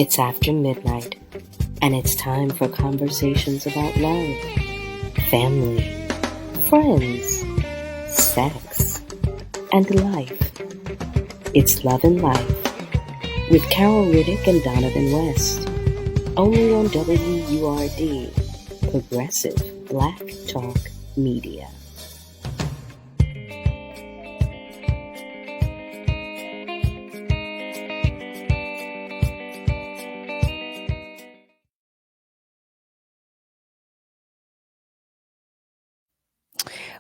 It's after midnight, and it's time for conversations about love, family, friends, sex, and life. It's Love and Life with Carol Riddick and Donavan West, only on WURD, Progressive Black Talk Media.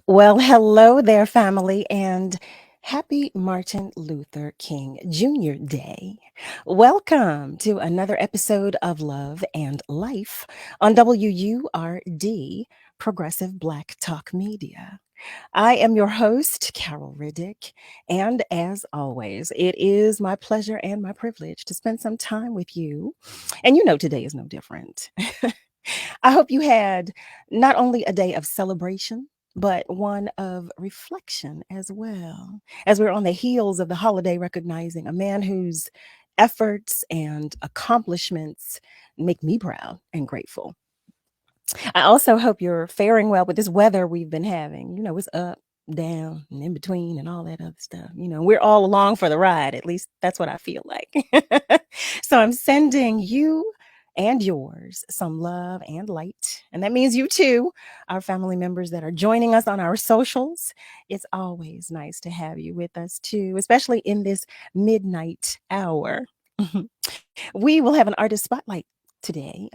Well, hello there, family, and happy Martin Luther King Jr. Day. Welcome to another episode of Love and Life on WURD, Progressive Black Talk Media. I am your host, Carol Riddick, and as always, it is my pleasure and my privilege to spend some time with you. And you know, today is no different. I hope you had not only a day of celebration, but one of reflection as well. As we're on the heels of the holiday, recognizing a man whose efforts and accomplishments make me proud and grateful. I also hope you're faring well with this weather we've been having. You know, it's up, down, and in between, and all that other stuff. You know, we're all along for the ride. At least that's what I feel like. So I'm sending you and yours some love and light. And that means you too, our family members that are joining us on our socials. It's always nice to have you with us too, especially in this midnight hour. We will have an artist spotlight today.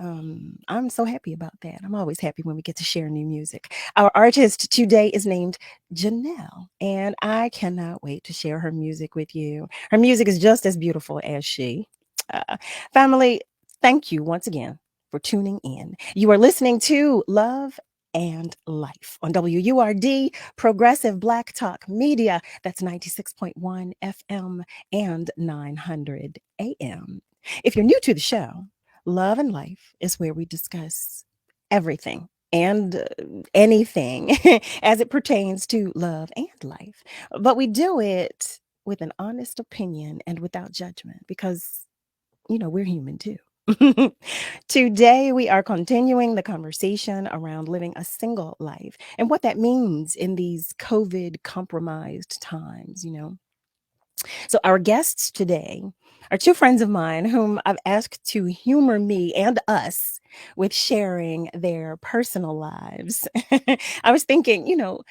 I'm so happy about that. I'm always happy when we get to share new music. Our artist today is named Janelle, and I cannot wait to share her music with you. Her music is just as beautiful as she. Uh, Family, thank you once again for tuning in. You are listening to Love and Life on WURD, Progressive Black Talk Media. That's 96.1 FM and 900 AM. If you're new to the show, Love and Life is where we discuss everything and anything as it pertains to love and life. But we do it with an honest opinion and without judgment because, you know, we're human too. Today, we are continuing the conversation around living a single life and what that means in these COVID compromised times, you know. So, our guests today are two friends of mine whom I've asked to humor me and us with sharing their personal lives. I was thinking, you know,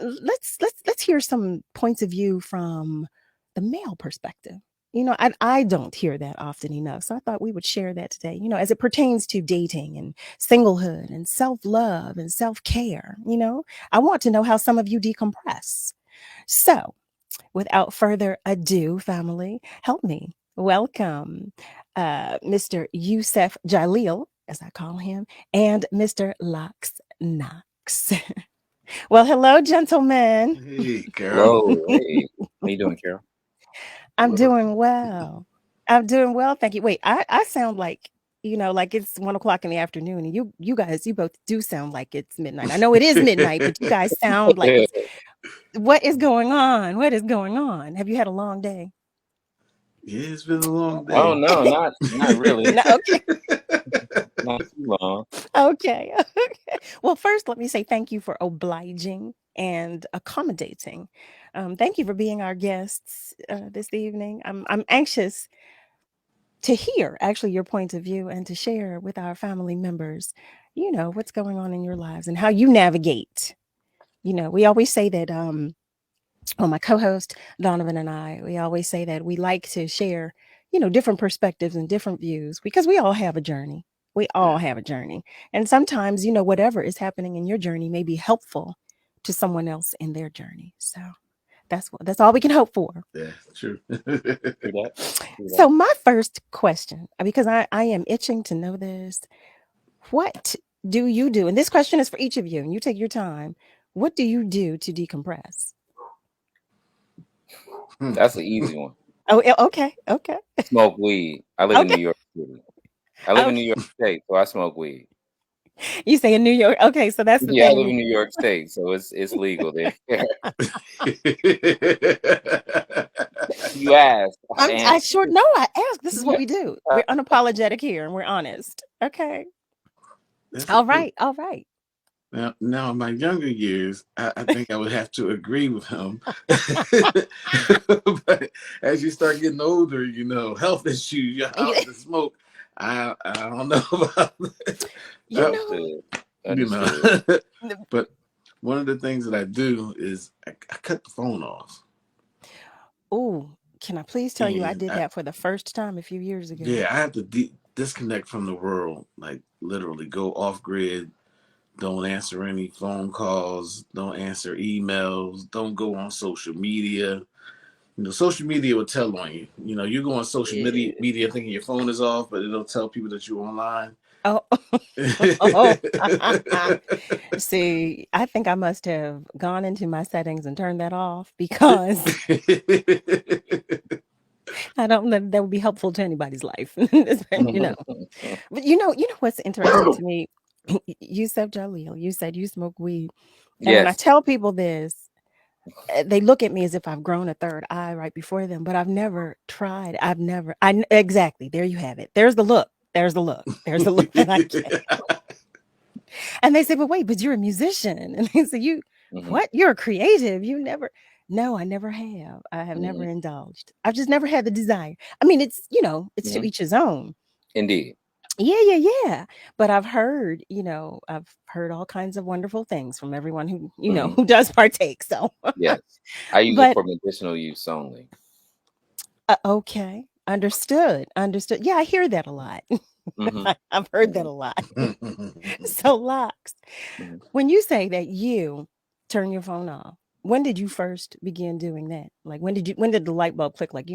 let's hear some points of view from the male perspective. You know, I don't hear that often enough. So I thought we would share that today, you know, as it pertains to dating and singlehood and self-love and self-care. You know, I want to know how some of you decompress. So without further ado, family, help me welcome Mr. YUSEF Jaleel, as I call him, and Mr. Lox Knox. Well, hello, gentlemen. Hey, Carol. Hello, hey, how you doing, Carol? I'm Well, doing well. I'm doing well, thank you. Wait, I sound like, you know, like it's 1 o'clock in the afternoon, and you guys, you both do sound like it's midnight. I know it is midnight, but you guys sound like Yeah. it's. What is going on? What is going on? Have you had a long day? yeah, it's been a long Oh day. no, not really, No, okay, not too long. okay, okay. Well, first, let me say thank you for obliging and accommodating. Thank you for being our guests this evening. I'm anxious to hear actually your points of view and to share with our family members, you know, what's going on in your lives and how you navigate. You know, we always say that well, my co-host Donovan and I, we always say that we like to share, you know, different perspectives and different views because we all have a journey. We Yeah, all have a journey. And sometimes, you know, whatever is happening in your journey may be helpful to someone else in their journey. So that's all we can hope for. yeah, true. Do that, do So that. my first question, because I am itching to know this, what do you do? And this question is for each of you, and you take your time. What do you do to decompress? That's an easy one. Oh, okay, okay, Smoke weed. I live in okay, New York City. I live in New okay. York State, so I smoke weed. You say in New York. Okay, so that's the Yeah, I live thing. in New York State, so it's legal there. You asked. I I sure answered. know. I asked. This is what we do. We're unapologetic here, and we're honest. Okay. That's All true. right. All right. Now, in my younger years, I think I would have to agree with him. But as you start getting older, health issues, your house, the smoke. I don't know about You that. know. Understood. But one of the things that I do is I cut the phone off. Oh, can I please tell you I And did that for the first time a few years ago? I have to disconnect from the world, like literally go off grid. Don't answer any phone calls. Don't answer emails. Don't go on social media. Social media will tell on you. You go on social Yeah. media thinking your phone is off, but it'll tell people that you're online. Oh. Oh. See, I think I must have gone into my settings and turned that off because I don't know that would be helpful to anybody's life. But you know what's interesting to me? Yusef Jaleel, you said you smoke weed. And when I Yes. tell people this, they look at me as if I've grown a third eye right before them, but I've never tried. Exactly. There you have it. There's the look. There's the look. There's the look that I get. And they say, but wait, but you're a musician. And they say, what? You're a creative. No, I never have. I have never indulged. I've just never had the desire. I mean, it's to each his own. Indeed. Yeah. But I've heard all kinds of wonderful things from everyone who, who does partake. So, Yes. I use it for medicinal use only. Okay. Understood. Yeah, I hear that a lot. I've heard that a lot. So, Lox, when you say that you turn your phone off, when did you first begin doing that? Like, when did the light bulb click? Like,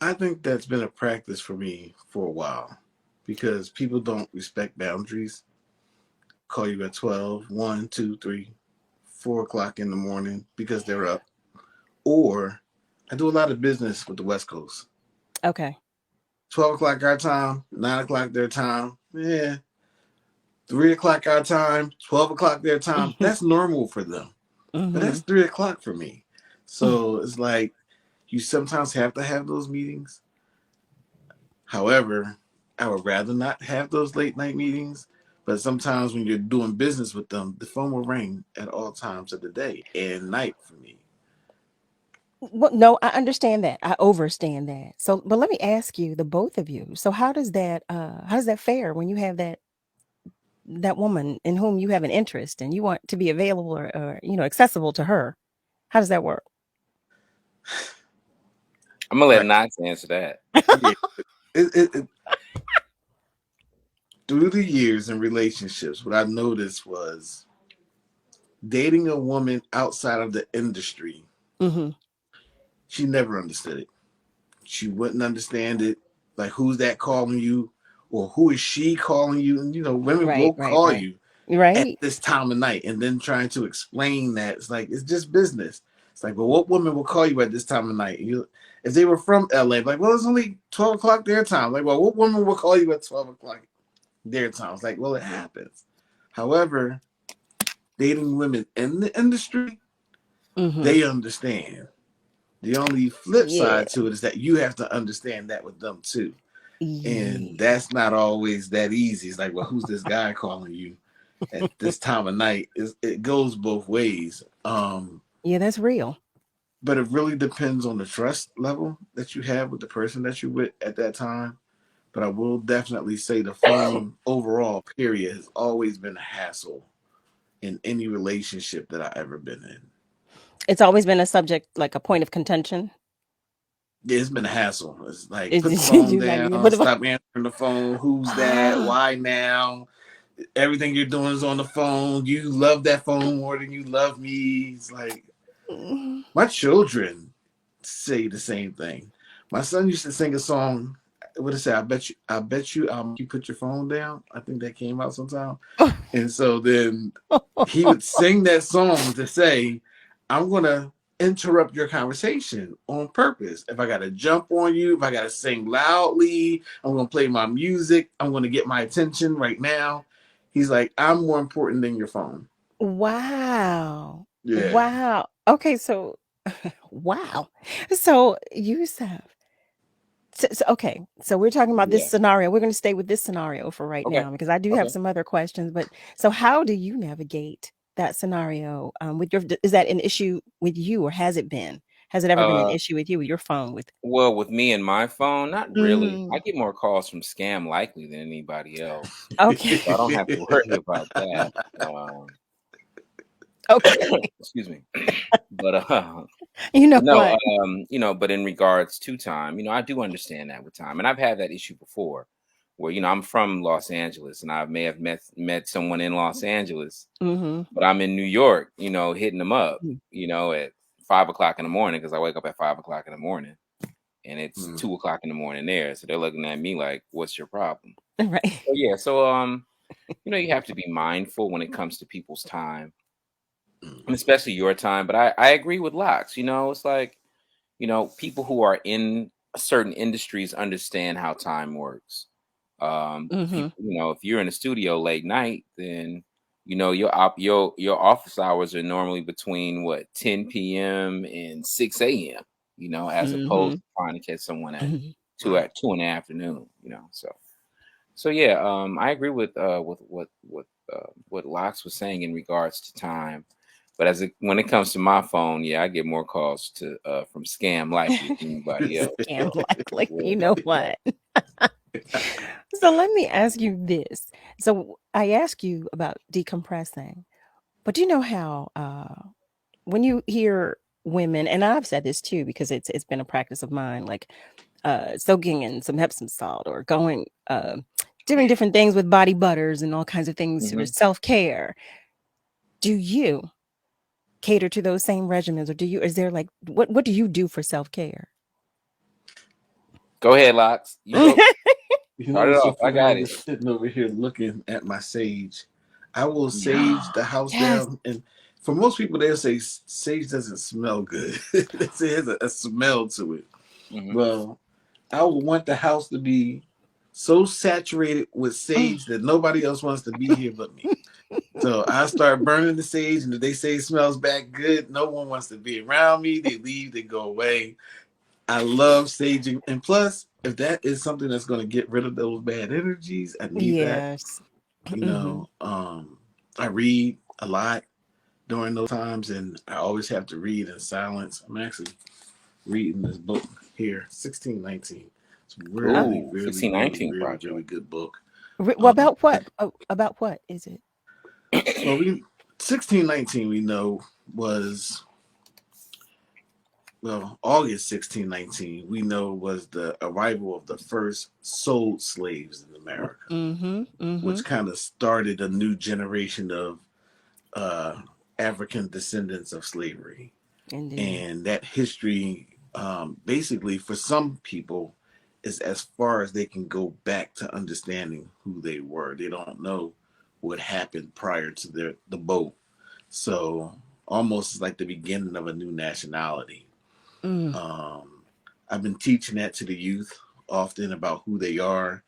I think that's been a practice for me for a while because people don't respect boundaries. Call you at 12, 1, 2, 3, 4 o'clock in the morning because they're up. Or I do a lot of business with the West Coast. Okay. 12 o'clock our time, 9 o'clock their time. Yeah. 3 o'clock our time, 12 o'clock their time. That's normal for them. But that's 3 o'clock for me. So it's like you sometimes have to have those meetings. However, I would rather not have those late night meetings. But sometimes when you're doing business with them, the phone will ring at all times of the day and night for me. Well, no, I understand that. I overstand that. So, but let me ask you, the both of you. So, how does that fare when you have that woman in whom you have an interest and you want to be available or accessible to her? How does that work? I'm gonna let Knox answer that. Yeah. Through the years in relationships, what I noticed was dating a woman outside of the industry. She never understood it. She wouldn't understand it. Like, who's that calling you? Or who is she calling you? And, women will call you at this time of night. And then trying to explain that, it's like, it's just business. It's like, well, what woman will call you at this time of night? If they were from LA, like, well, it's only 12 o'clock their time. Like, well, what woman will call you at 12 o'clock their time? It's like, well, it happens. However, dating women in the industry, they understand. The only flip side to it is that you have to understand that with them too. And that's not always that easy. It's like, well, who's this guy calling you at this time of night? It goes both ways. Yeah, that's real. But it really depends on the trust level that you have with the person that you're with at that time. But I will definitely say the phone overall, period, has always been a hassle in any relationship that I've ever been in. It's always been a subject, like a point of contention. Yeah, it's been a hassle. It's like, put the phone down, stop answering the phone. Who's that? Why now? Everything you're doing is on the phone. You love that phone more than you love me. It's like, my children say the same thing. My son used to sing a song. What did it say? I bet you, you put your phone down. I think that came out sometime. And so then he would sing that song to say, I'm going to interrupt your conversation on purpose. If I got to jump on you, if I got to sing loudly, I'm going to play my music. I'm going to get my attention right now. He's like, I'm more important than your phone. Wow. Yeah. Wow. Okay, so Wow. So Yusef, okay, so we're talking about this Yeah. scenario. We're going to stay with this scenario for right Okay. now because I do have Okay. some other questions. But so, how do you navigate that scenario with your? Is that an issue with you, or has it been? Has it ever been an issue with you with your phone? Well, with me and my phone, not really. I Mhm. get more calls from Scam Likely than anybody else, so I Okay. don't have to worry about that. Okay. Excuse me. But You know but no, what? but in regards to time, I do understand that with time, and I've had that issue before, where I'm from Los Angeles, and I may have met someone in Los Angeles, Mhm. but I'm in New York, hitting them up, Mm. at 5 o'clock in the morning because I wake up at 5 o'clock in the morning, and it's Mm, 2 o'clock in the morning there, so they're looking at me like, "What's your problem?" Right. So yeah, so you have to be mindful when it comes to people's time, mm, and especially your time. But I agree with Locks. It's like people who are in certain industries understand how time works. Mhm. People, if you're in a studio late night, then your office hours are normally between what 10 p.m. and 6 a.m. As opposed Mhm. to trying to catch someone at Mhm. two right. at 2 in the afternoon. So yeah, I agree with what Locks was saying in regards to time. But when it comes to my phone, yeah, I get more calls from Scam Likely than anybody else. Scam So likely. we'll You leave it know at that. what? So let me ask you this. So I ask you about decompressing, but do you know how when you hear women, and I've said this too because it's been a practice of mine, like soaking in some Epsom salt or going doing different things with body butters and all kinds of things for Hmm. self-care. Do you cater to those same regimens, or is there like what do you do for self-care? Go ahead, Locks. You go. You know Start it what's so off. I funny? I got was it. just sitting over here looking at my sage. I will sage the house Yes. down, and for most people, they'll say sage doesn't smell good. They say it has a smell to it. Hmm. Well, I would want the house to be so saturated with Mm. sage that nobody else wants to be here but me. So I start burning the sage, and if they say it smells bad good, no one wants to be around me. They leave, they go away. I love saging, and plus, if that is something that's going to get rid of those bad energies, I need that. Yes. You Mhm. know, I read a lot during those times, and I always have to read in silence. I'm actually reading this book here, 1619. It's Uh, really, Ooh, really, really, 1619 really, really project. good book. well, Um, about what is it? well, we 1619 we know was August 1619 we know was the arrival of the first sold slaves in America, Mhm. which Mhm. kind of started a new generation of uh, African descendants of slavery. Indeed. And that history, basically, for some people, is as far as they can go back to understanding who they were. They don't know what happened prior to the boat. So almost like the beginning of a new nationality. Mm. Um, I've been teaching that to the youth often about who they are,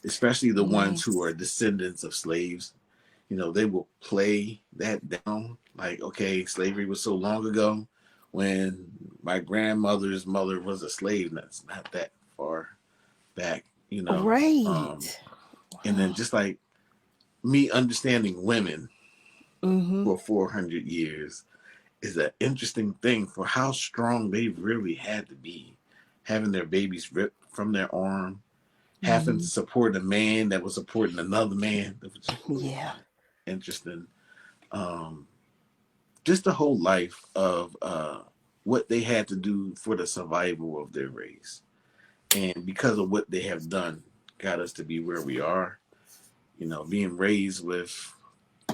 especially the ones who Nice. are descendants of slaves. They will play that down like, okay, slavery was so long ago when my grandmother's mother was a slave. That's not that far back. Right. And then Wow. just like me understanding women Mhm. for 400 years is an interesting thing for how strong they really had to be, having their babies ripped from their arm, having to Mhm. support a man that was supporting another man. That was Yeah. interesting. Um, just the whole life of what they had to do for the survival of their race. And because of what they have done, got us to be where we are. Being raised with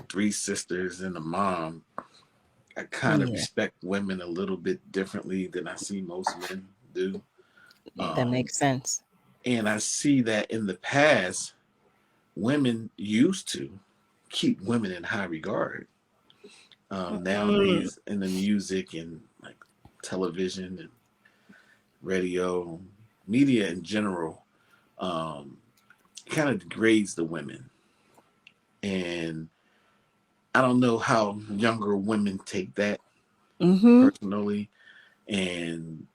three sisters and a mom, I kind of Yeah. respect women a little bit differently than I see most men do. That Um, makes sense. and I see that in the past, women used to keep women in high regard. Mm. Nowadays, in the music and like television and radio, media in general, um, kind of degrades the women. And I don't know how younger women take that Mhm. personally. And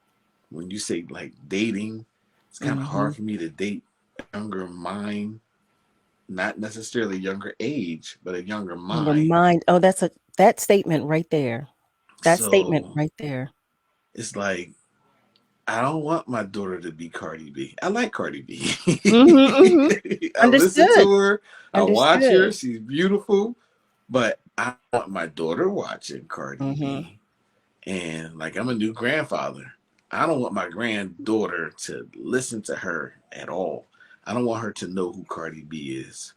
when you say like dating, it's kind of hard for me to date a younger mind, not necessarily younger age, but a younger Younger mind. mind. Oh, that statement right there. That statement So right there. it's like I don't want my daughter to be Cardi B. I like Cardi B. I listen Understood. to her. I watch her. Understood. She's beautiful. But I want my daughter watching Cardi B. And like I'm a new grandfather. I don't want my granddaughter to listen to her at all. I don't want her to know who Cardi B is.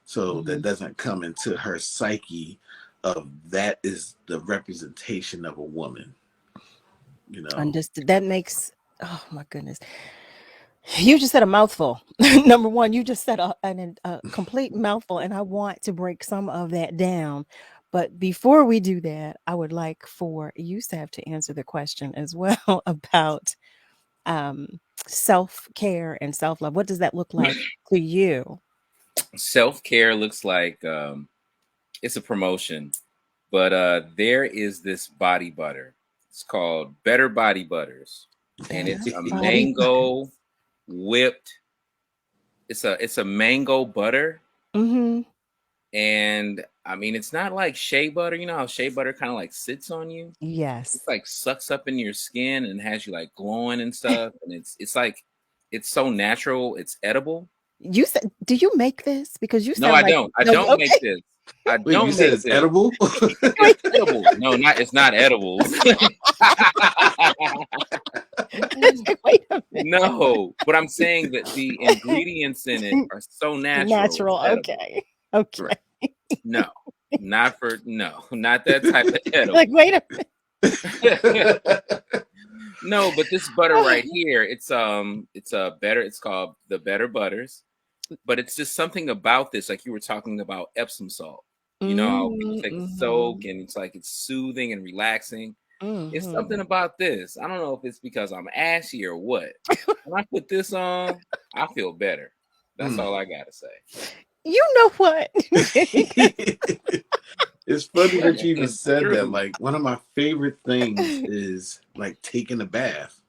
So that doesn't come into her psyche of that is the representation of a woman. You know. Understood. That makes, oh my goodness. You just said a mouthful. Number one, you just said a complete mouthful, and I want to break some of that down. But before we do that, I would like for Yusef to answer the question as well about self-care and self-love. What does that look like to you? Self-care looks like it's a promotion, but there is this body butter. It's called Better Body Butters, and it's a Body butter. mango whipped. It's a mango butter, and I mean it's not like shea butter. You know how shea butter kind of like sits on you. Yes. It's like sucks up in your skin and has you like glowing and stuff, and it's like it's so natural. It's edible. You said, do you make this? Because you No, sound I like don't. I no, don't okay. make this. I Wait, don't you said make it's this. edible? It's edible. No, not it's not edibles. Wait a minute. No, but I'm saying that the ingredients in it are so natural. Natural. It's edible. Okay. Okay. Right. No, not that type of edible. Like, wait a minute. No, but this butter right here, it's called the Better Butters, but it's just something about this, like you were talking about Epsom salt. You know how people take a soak and it's like it's soothing and relaxing. It's something about this. I don't know if it's because I'm ashy or what. When I put this on, I feel better. That's all I gotta say. You know what? It's funny that you even It's said true. that. Like one of my favorite things is like taking a bath.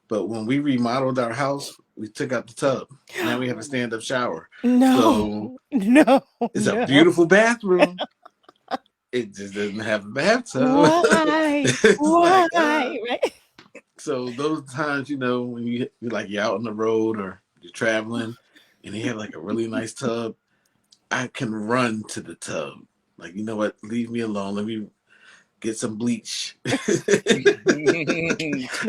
But when we remodeled our house, we took out the tub. Now we have a stand-up shower. No, It's a beautiful bathroom. It just doesn't have a bathtub. Why? Why? Right? So those times, you know, when you're out on the road or you're traveling and you have like a really nice tub, I can run to the tub. Like, you know what? Leave me alone. Let me get some bleach. No,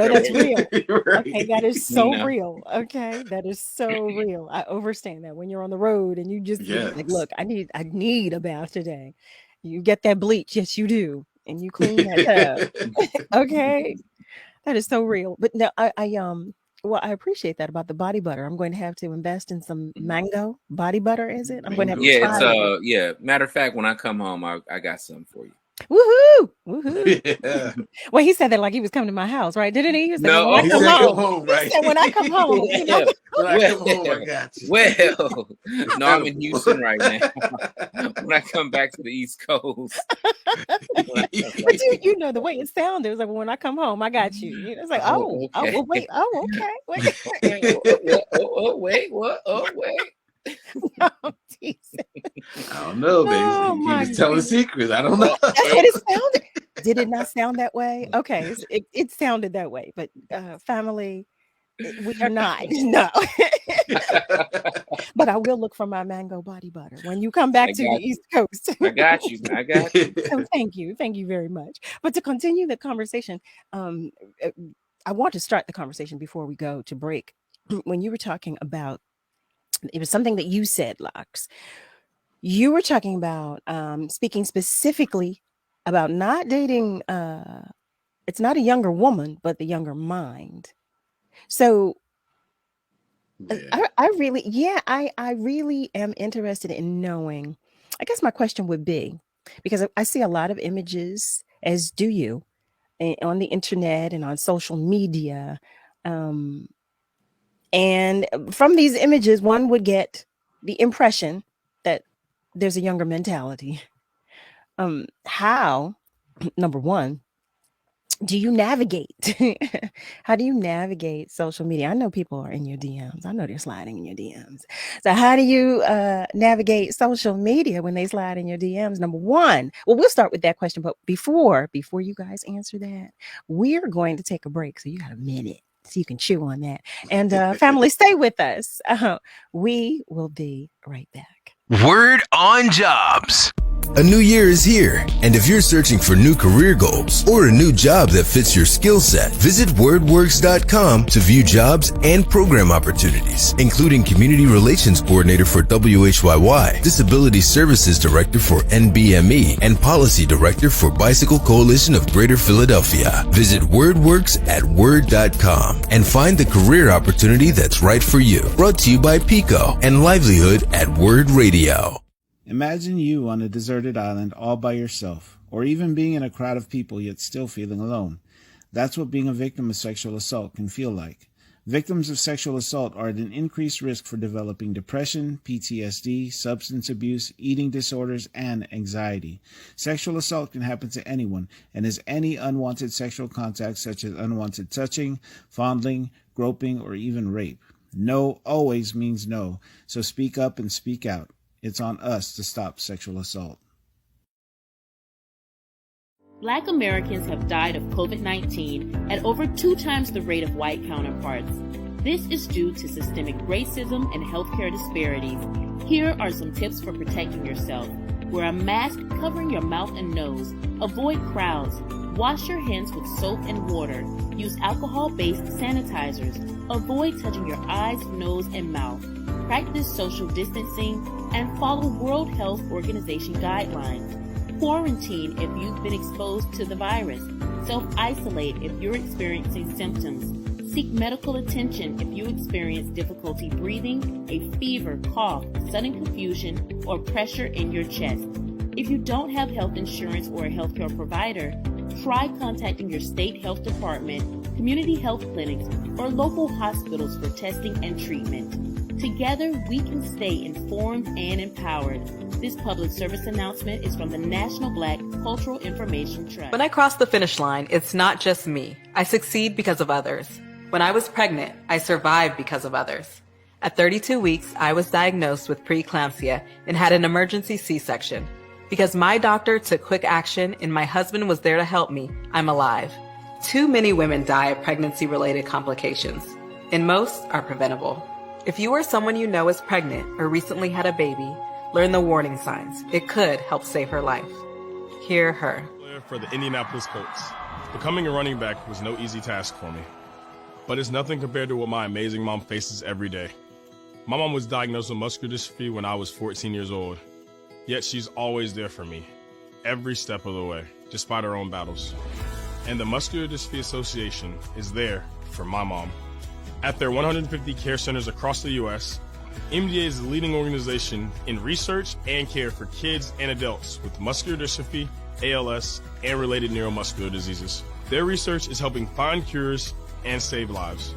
that's real. Right. Okay, that is so real. Okay, that is so real. I understand that when you're on the road and you just like, look, I need a bath today. You get that bleach, yes, you do, and you clean that tub. Okay, that is so real. But no, I appreciate that about the body butter. I'm going to have to invest in some mango body butter. Is it? I'm going to have to Yeah, try it's matter of fact, when I come home, I got some for you. Woohoo! Woohoo! Yeah. Well, he said that like he was coming to my house, right? Didn't he? He said, No, when I come home, home, right? He said, when I come home, you know. When I come home, I got you. Well, no, I'm in Houston right now. When I come back to the East Coast, But you know the way it sounded, it was like, when I come home, I got you. You know, it's like, okay. well, wait, okay, wait. Wait, what? Oh, wait. No, I don't know, baby. Oh, He my was telling goodness. secrets. I don't know. That's what it sounded. Did it not sound that way? Okay, it sounded that way, but family, we are not. No. But I will look for my mango body butter when you come back to the East Coast. I got you. So thank you very much. But to continue the conversation, I want to start the conversation before we go to break. When you were talking about, it was something that you said, Lox. You were talking about speaking specifically about not dating. It's not a younger woman, but the younger mind. So Yeah. I really am interested in knowing. I guess my question would be, because I see a lot of images, as do you, on the internet and on social media. And from these images, one would get the impression that there's a younger mentality. How, number one, do you navigate? How do you navigate social media? I know people are in your DMs. I know they're sliding in your DMs. So how do you navigate social media when they slide in your DMs? Number one, well, we'll start with that question. But before you guys answer that, we're going to take a break. So you got a minute so you can chew on that. And family, stay with us. We will be right back. Word on Jobs. A new year is here, and if you're searching for new career goals or a new job that fits your skill set, visit wordworks.com to view jobs and program opportunities, including Community Relations Coordinator for WHYY, Disability Services Director for NBME, and Policy Director for Bicycle Coalition of Greater Philadelphia. Visit wordworks at word.com and find the career opportunity that's right for you. Brought to you by Pico and Livelihood at Word Radio. Imagine you on a deserted island all by yourself, or even being in a crowd of people yet still feeling alone. That's what being a victim of sexual assault can feel like. Victims of sexual assault are at an increased risk for developing depression, PTSD, substance abuse, eating disorders, and anxiety. Sexual assault can happen to anyone and is any unwanted sexual contact such as unwanted touching, fondling, groping, or even rape. No always means no, so speak up and speak out. It's on us to stop sexual assault. Black Americans have died of COVID-19 at over 2 times the rate of white counterparts. This is due to systemic racism and healthcare disparities. Here are some tips for protecting yourself. Wear a mask covering your mouth and nose. Avoid crowds. Wash your hands with soap and water. Use alcohol-based sanitizers. Avoid touching your eyes, nose, and mouth. Practice social distancing and follow World Health Organization guidelines. Quarantine if you've been exposed to the virus. Self-isolate if you're experiencing symptoms. Seek medical attention if you experience difficulty breathing, a fever, cough, sudden confusion, or pressure in your chest. If you don't have health insurance or a healthcare provider, try contacting your state health department, community health clinics, or local hospitals for testing and treatment. Together, we can stay informed and empowered. This public service announcement is from the National Black Cultural Information Trust. When I cross the finish line, it's not just me. I succeed because of others. When I was pregnant, I survived because of others. At 32 weeks, I was diagnosed with preeclampsia and had an emergency C-section. Because my doctor took quick action and my husband was there to help me, I'm alive. Too many women die of pregnancy-related complications, and most are preventable. If you or someone you know is pregnant or recently had a baby, learn the warning signs. It could help save her life. Hear her. For the Indianapolis Colts. Becoming a running back was no easy task for me, but it's nothing compared to what my amazing mom faces every day. My mom was diagnosed with muscular dystrophy when I was 14 years old, yet she's always there for me, every step of the way, despite her own battles. And the Muscular Dystrophy Association is there for my mom. At their 150 care centers across the U.S., MDA is the leading organization in research and care for kids and adults with muscular dystrophy, ALS, and related neuromuscular diseases. Their research is helping find cures and save lives.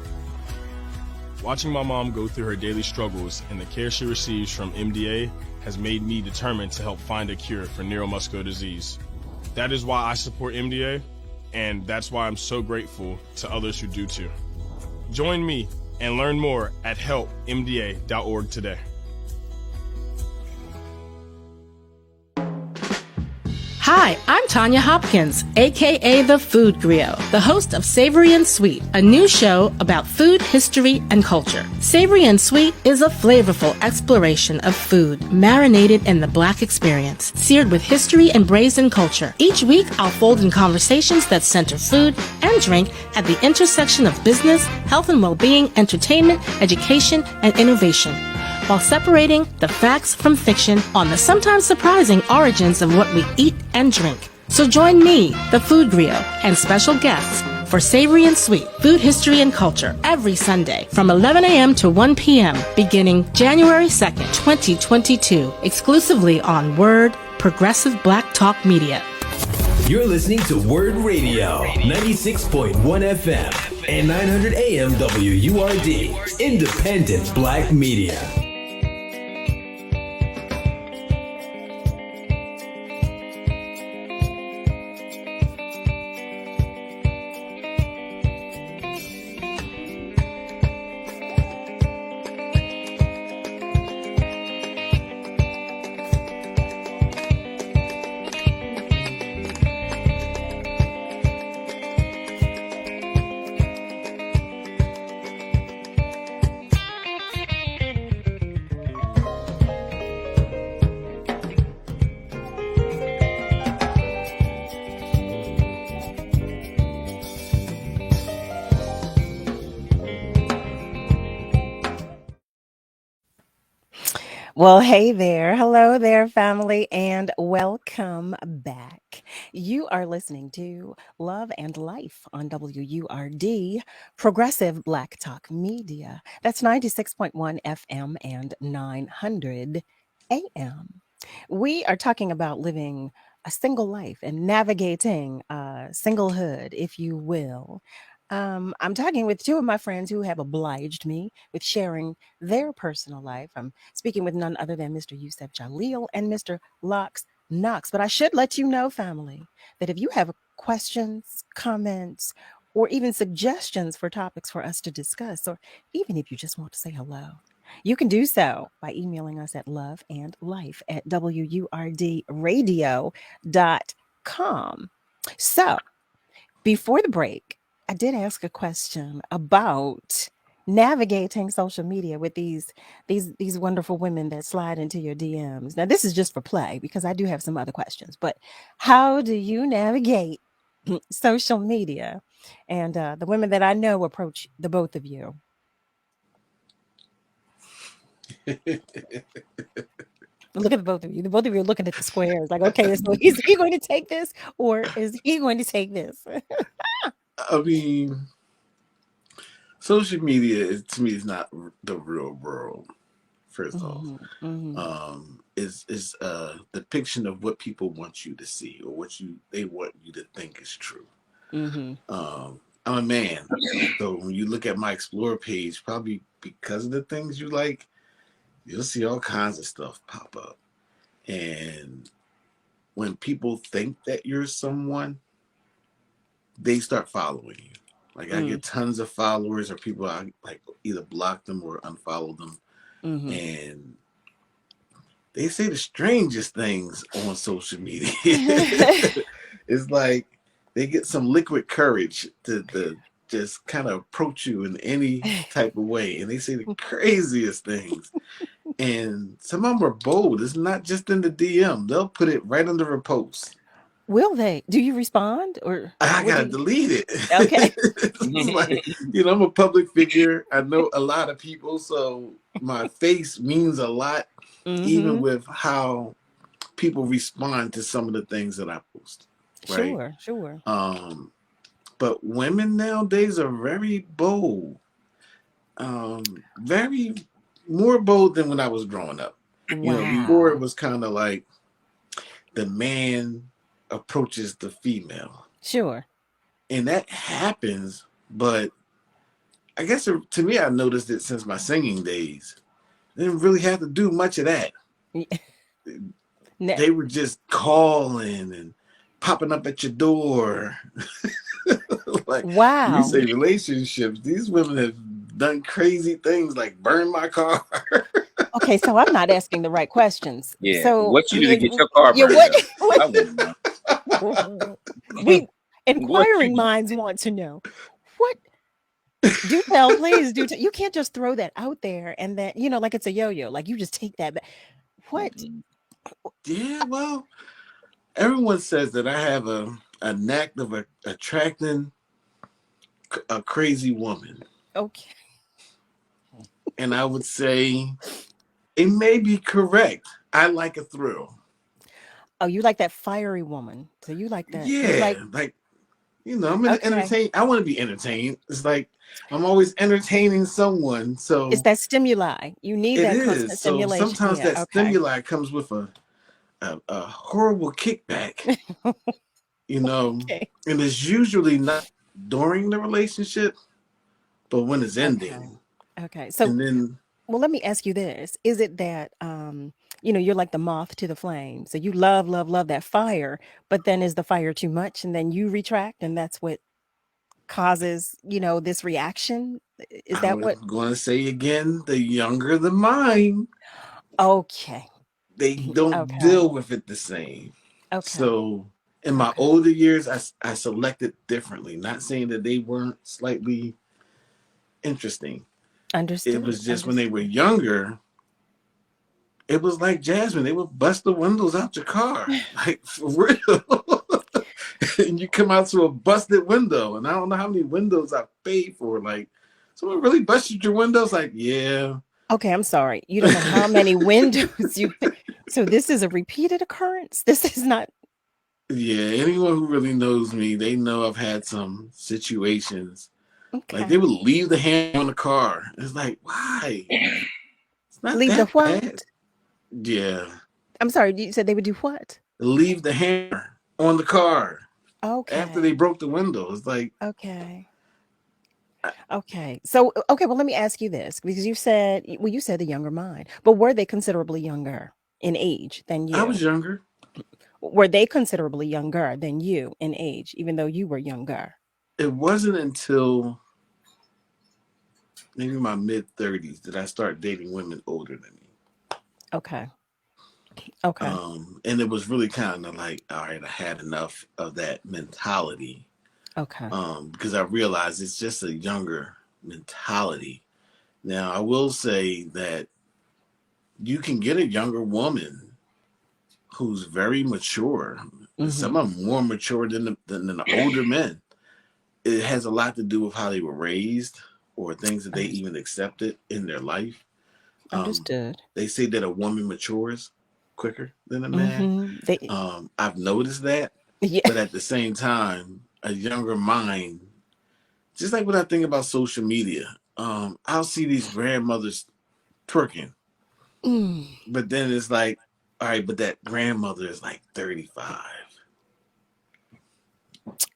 Watching my mom go through her daily struggles and the care she receives from MDA has made me determined to help find a cure for neuromuscular disease. That is why I support MDA, and that's why I'm so grateful to others who do too. Join me and learn more at helpmda.org today. Hi, I'm Tanya Hopkins, aka The Food Griot, the host of Savory and Sweet, a new show about food, history, and culture. Savory and Sweet is a flavorful exploration of food marinated in the Black experience, seared with history and braised culture. Each week, I'll fold in conversations that center food and drink at the intersection of business, health and well-being, entertainment, education, and innovation, while separating the facts from fiction on the sometimes surprising origins of what we eat and drink. So join me, the Food Griot, and special guests for Savory and Sweet, Food, History, and Culture every Sunday from 11 a.m. to 1 p.m. beginning January 2nd, 2022, exclusively on WURD, Progressive Black Talk Media. You're listening to WURD Radio, 96.1 FM and 900 AM WURD, independent Black media. Well, hey there. Hello there, family, and welcome back. You are listening to Love and Life on WURD, Progressive Black Talk Media. That's 96.1 FM and 900 AM. We are talking about living a single life and navigating singlehood, if you will. I'm talking with two of my friends who have obliged me with sharing their personal life. I'm speaking with none other than Mr. YUSEF Jaleel and Mr. Lox Knox. But I should let you know, family, that if you have questions, comments, or even suggestions for topics for us to discuss, or even if you just want to say hello, you can do so by emailing us at loveandlife@wurdradio.com. So before the break, I did ask a question about navigating social media with these wonderful women that slide into your DMs. Now, this is just for play because I do have some other questions, but how do you navigate social media? And the women that I know approach the both of you. Look at the both of you. The both of you are looking at the squares like, okay, so is he going to take this or is he going to take this? I mean, social media to me is not the real world. First off, is a depiction of what people want you to see or what they want you to think is true. I'm a man, so when you look at my Explore page, probably because of the things you like, you'll see all kinds of stuff pop up. And when people think that you're someone, they start following you. Like I get tons of followers or people I like either block them or unfollow them. And they say the strangest things on social media. It's like they get some liquid courage to just kind of approach you in any type of way. And they say the craziest things. And some of them are bold. It's not just in the DM. They'll put it right under a post. Will they? Do you respond or I gotta delete it? Okay. It's like, I'm a public figure. I know a lot of people, so my face means a lot, even with how people respond to some of the things that I post. Right? Sure. But women nowadays are very bold. Very more bold than when I was growing up. Wow. Before it was kind of like the man approaches the female. Sure. And that happens, but I guess to me, I noticed it since my singing days. They didn't really have to do much of that. They were just calling and popping up at your door. Like, wow. You say relationships. These women have done crazy things like burn my car. Okay, so I'm not asking the right questions. Yeah. So What you did to get your car burned up? I wouldn't know. Inquiring minds want to know. What? Do tell, please. You can't just throw that out there and then, like it's a yo-yo. Like you just take that back. What? Yeah, well, everyone says that I have a knack of attracting a crazy woman. Okay. And I would say it may be correct. I like a thrill. Oh, you like that fiery woman. So you like that. Yeah, I'm entertained. I want to be entertained. It's like I'm always entertaining someone. So it's that stimuli. You need that constant stimulation. So sometimes that stimuli comes with a horrible kickback. And it's usually not during the relationship, but when it's ending. Okay. So well, let me ask you this. Is it that you're like the moth to the flame. So you love that fire, but then is the fire too much and then you retract and that's what causes, this reaction? Is that what? I'm going to say again, the younger the mind. Okay. They don't deal with it the same. Okay. So in my older years, I selected differently. Not saying that they weren't slightly interesting. Understood. It was just when they were younger, it was like Jasmine. They would bust the windows out your car. Like, for real. And you come out to a busted window. And I don't know how many windows I paid for. Like, someone really busted your windows? Like, yeah. Okay, I'm sorry. You don't know how many windows you. So this is a repeated occurrence. This is not. Yeah, anyone who really knows me, they know I've had some situations. Like they Okay. would leave the hammer on the car. It's like, why? It's not Leave the that what? bad. Yeah. I'm sorry. You said they would do what? Leave the hammer on the car after they Okay. broke the window. It's like, Okay. Okay. So, okay. Well, let me ask you this because you said, well, you said the younger mind, but were they considerably younger in age than I was you? younger. Were they considerably younger than you in age, even though you were younger? It wasn't until maybe my mid-30s that I start dating women older than me. Okay. Okay. And it was really kind of like, all right, I had enough of that mentality. Okay. Because I realized it's just a younger mentality. Now, I will say that you can get a younger woman who's very mature. Some of them more mature than the older men. It has a lot to do with how they were raised or things that they even accepted in their life. Understood. They say that a woman matures quicker than a man. They, I've noticed that, yeah. but at the same time, a younger mind, just like when I think about social media, I'll see these grandmothers twerking, but then it's like, all right, but that grandmother is like 35.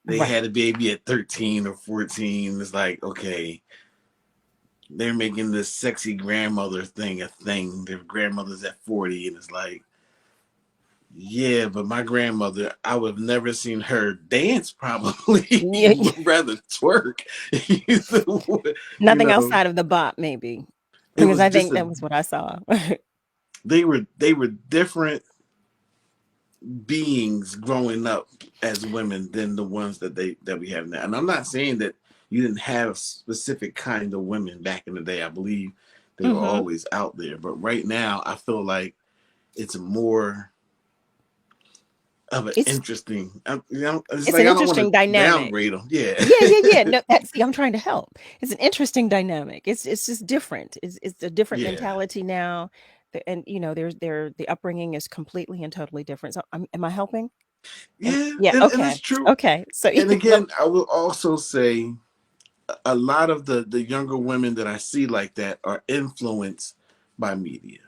They Right. had a baby at 13 or 14. It's like, okay, they're making this sexy grandmother thing a thing. Their grandmother's at 40, and it's like, yeah, but my grandmother, I would have never seen her dance probably, Yeah. rather twerk. you Nothing know, outside of the bop, maybe, it because was I just think that was what I saw. they were different beings growing up as women than the ones that we have now. And I'm not saying that you didn't have specific kind of women back in the day. I believe they were always out there, but right now I feel like it's more of an It's interesting. It's it's like an I don't want interesting to dynamic. downgrade them. Yeah. Yeah. No, that's see, I'm trying to help. It's an interesting dynamic. It's just different. It's a different Yeah. mentality now, and there's the upbringing is completely and totally different. So, am I helping? Yeah, Yeah. and Okay. it's true. Okay. So, And again, I will also say a lot of the younger women that I see like that are influenced by media.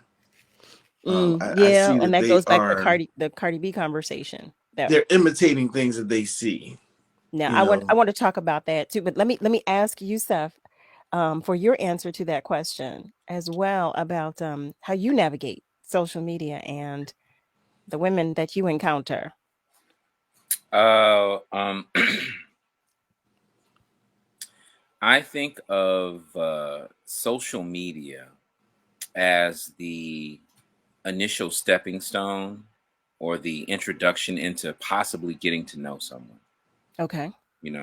I yeah, see and that that they goes back to are the Cardi B conversation. That they're imitating things that they see. now You I know, want to talk about that too, but let me ask you, Seth, for your answer to that question as well about how you navigate social media and the women that you encounter. Uh, um, I think of social media as the initial stepping stone or the introduction into possibly getting to know someone. Okay.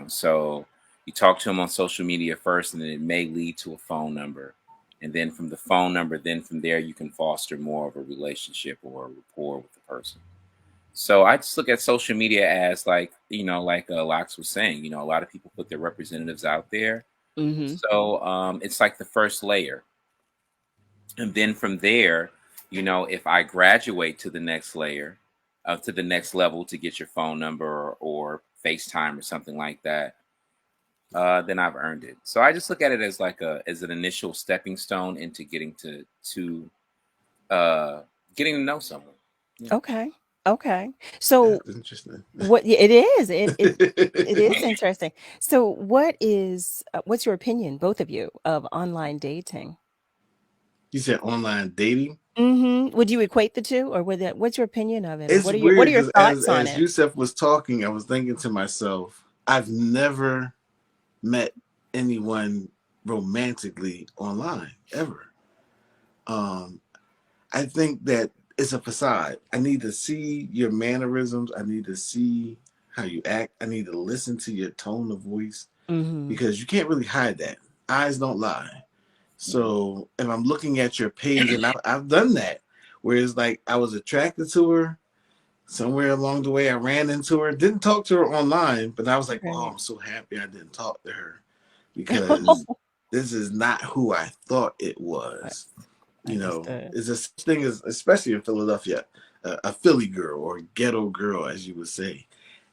So you talk to them on social media first, and then it may lead to a phone number. And then from the phone number, then from there, you can foster more of a relationship or a rapport with the person. So I just look at social media as like, like Lox was saying, a lot of people put their representatives out there. Mm-hmm. So it's like the first layer. And then from there, if I graduate to the next layer, to the next level to get your phone number or FaceTime or something like that, then I've earned it. So I just look at it as like as an initial stepping stone into uh, getting to know someone. Yeah. Okay. Okay. So that's interesting. what yeah, it is. It is interesting. So what's your opinion, both of you, of online dating? You said online dating. Would you equate the two, or what's your opinion of it, or It's what are weird your because thoughts on as it? Yusef was talking, I was thinking to myself, I've never met anyone romantically online ever. Um, I think that it's a facade. I need to see your mannerisms. I need to see how you act. I need to listen to your tone of voice Mm-hmm. because you can't really hide that. Eyes don't lie. So if I'm looking at your page, and I've done that, where it's like I was attracted to her, somewhere along the way I ran into her, didn't talk to her online, but I was like, oh, Right. I'm so happy I didn't talk to her because this is not who I thought it was. You know, Understood. is a such thing as, especially in Philadelphia, a Philly girl or ghetto girl, as you would say.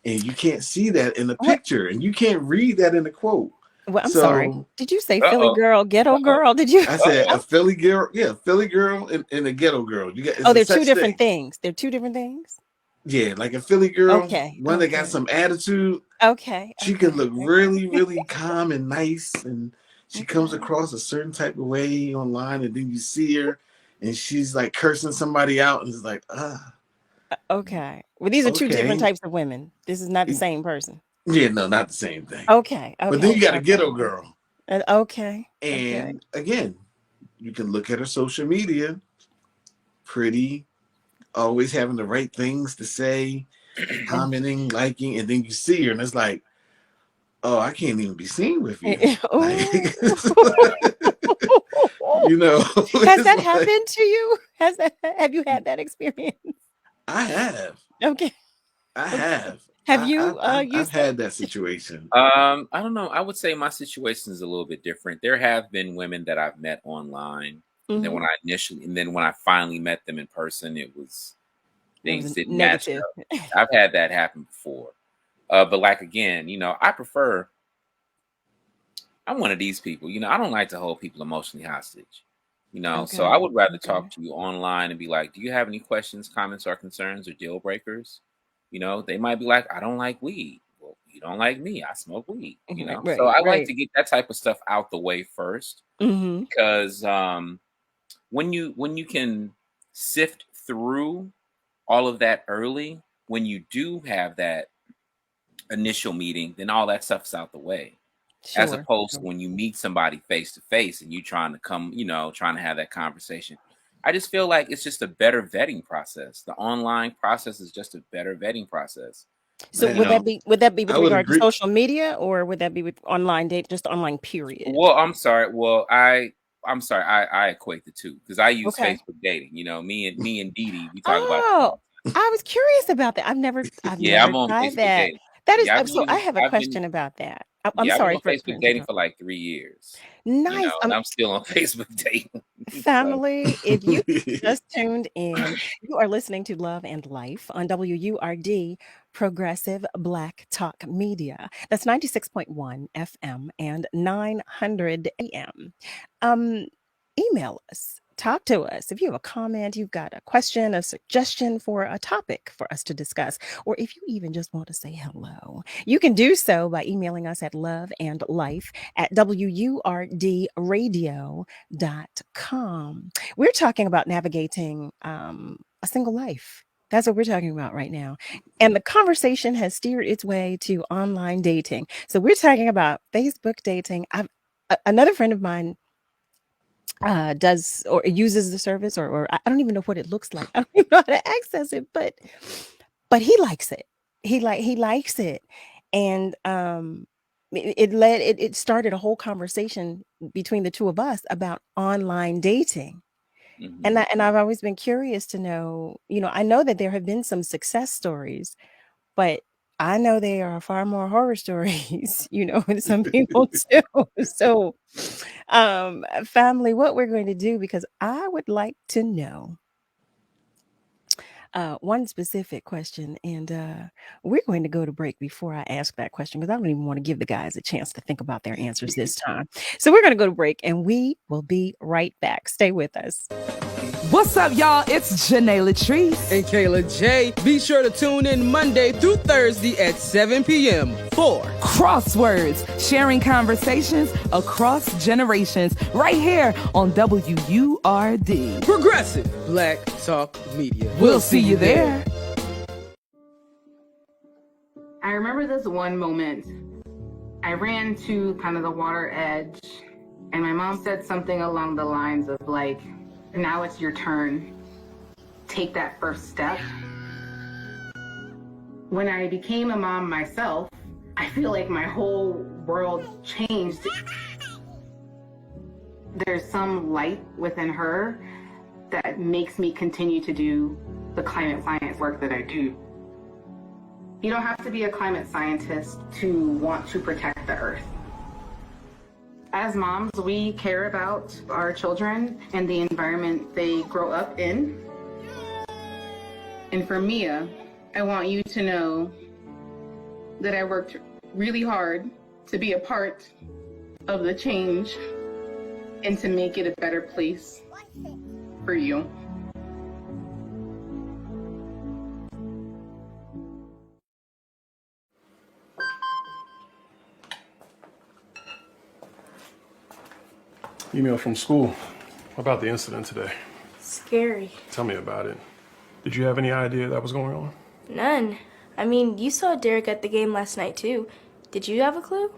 And you can't see that in the What? picture, and you can't read that in the quote. Well, I'm sorry. So Did you say Uh Philly oh. girl, ghetto Uh oh. girl? Did you? I said a Philly girl, yeah, Philly girl and a ghetto girl. You got, it's Oh, a they're two such different thing. things. They're two different things. Yeah, like a Philly girl, Okay. one that got some attitude. Okay. She can look Okay. really, really calm and nice, and she comes Okay. across a certain type of way online, and then you see her, and she's like cursing somebody out, and it's like, Okay. Well, these are two different okay, types of women. This is not the same person. yeah, no, not the same thing. Okay. But then Okay. you got a Okay. ghetto girl, Okay. Okay. and again, you can look at her social media, pretty, always having the right things to say, commenting, liking, and then you see her, and it's like, oh, I can't even be seen with you. Like, you know, Has that like, happened to you? Have you had that experience? I have. Okay. I have. Have you I've used had that situation. I don't know. I would say my situation is a little bit different. There have been women that I've met online, and then Mhm. when I finally met them in person, it was It was things didn't match negative. up. I've had that happen before. But like again, I'm one of these people, I don't like to hold people emotionally hostage. So I Okay. would rather Okay. talk to you online and be like, do you have any questions, comments, or concerns or deal breakers? They might be like, I don't like weed. Well, you don't like me. I smoke weed, Right. So Right. I like Right. to get that type of stuff out the way first Mm-hmm. because when you can sift through all of that early, when you do have that initial meeting, then all that stuff's out the way. As Sure. opposed to Sure. when you meet somebody face to face and you trying to come, trying to have that conversation. I just feel like it's just a better vetting process. The online process is just a better vetting process. So Man, would that be I with would regard to agree. social media, or would that be with online date, just online period? Well, I'm sorry. Well, I'm sorry. I equate the two because I use Okay. Facebook dating. Me and Dee Dee, we talk about. Oh, I was curious about that. I've Yeah, never I'm on tried Facebook that. dating. That is Yeah, so. I have a question about that. I'm I've been sorry on for Facebook dating interrupting. for like 3 years. Nice. And I'm still on Facebook dating. So. Family, if you just tuned in, you are listening to Love and Life on WURD, Progressive Black Talk Media. That's 96.1 FM and 900 AM. Email us. Talk to us. If you have a comment, you've got a question, a suggestion for a topic for us to discuss, or if you even just want to say hello, you can do so by emailing us at loveandlife@wurdradio.com. We're talking about navigating a single life. That's what we're talking about right now. And the conversation has steered its way to online dating. So we're talking about Facebook dating. Another friend of mine does or uses the service, or I don't even know what it looks like. I don't even know how to access it, but he likes it. He likes it, and it started a whole conversation between the two of us about online dating. Mhm. And I've always been curious to know, I know that there have been some success stories, but I know there are far more horror stories, with some people too. So, family, what we're going to do, because I would like to know one specific question, and we're going to go to break before I ask that question because I don't even want to give the guys a chance to think about their answers this time. So we're going to go to break, and we will be right back. Stay with us. What's up, y'all? It's Janae Latrice and Kayla J. Be sure to tune in Monday through Thursday at 7 p.m. for Crosswords, sharing conversations across generations, right here on WURD. Progressive Black Talk Media. We'll see you there. I remember this one moment. I ran to kind of the water edge, and my mom said something along the lines of like, now it's your turn. Take that first step. When I became a mom myself, I feel like my whole world changed. There's some light within her that makes me continue to do the climate science work that I do. You don't have to be a climate scientist to want to protect the earth. As moms, we care about our children and the environment they grow up in. And for Mia, I want you to know that I worked really hard to be a part of the change and to make it a better place for you. Email from school about the incident today. Scary. Tell me about it. Did you have any idea that was going on? None. I mean, you saw Derek at the game last night too. Did you have a clue?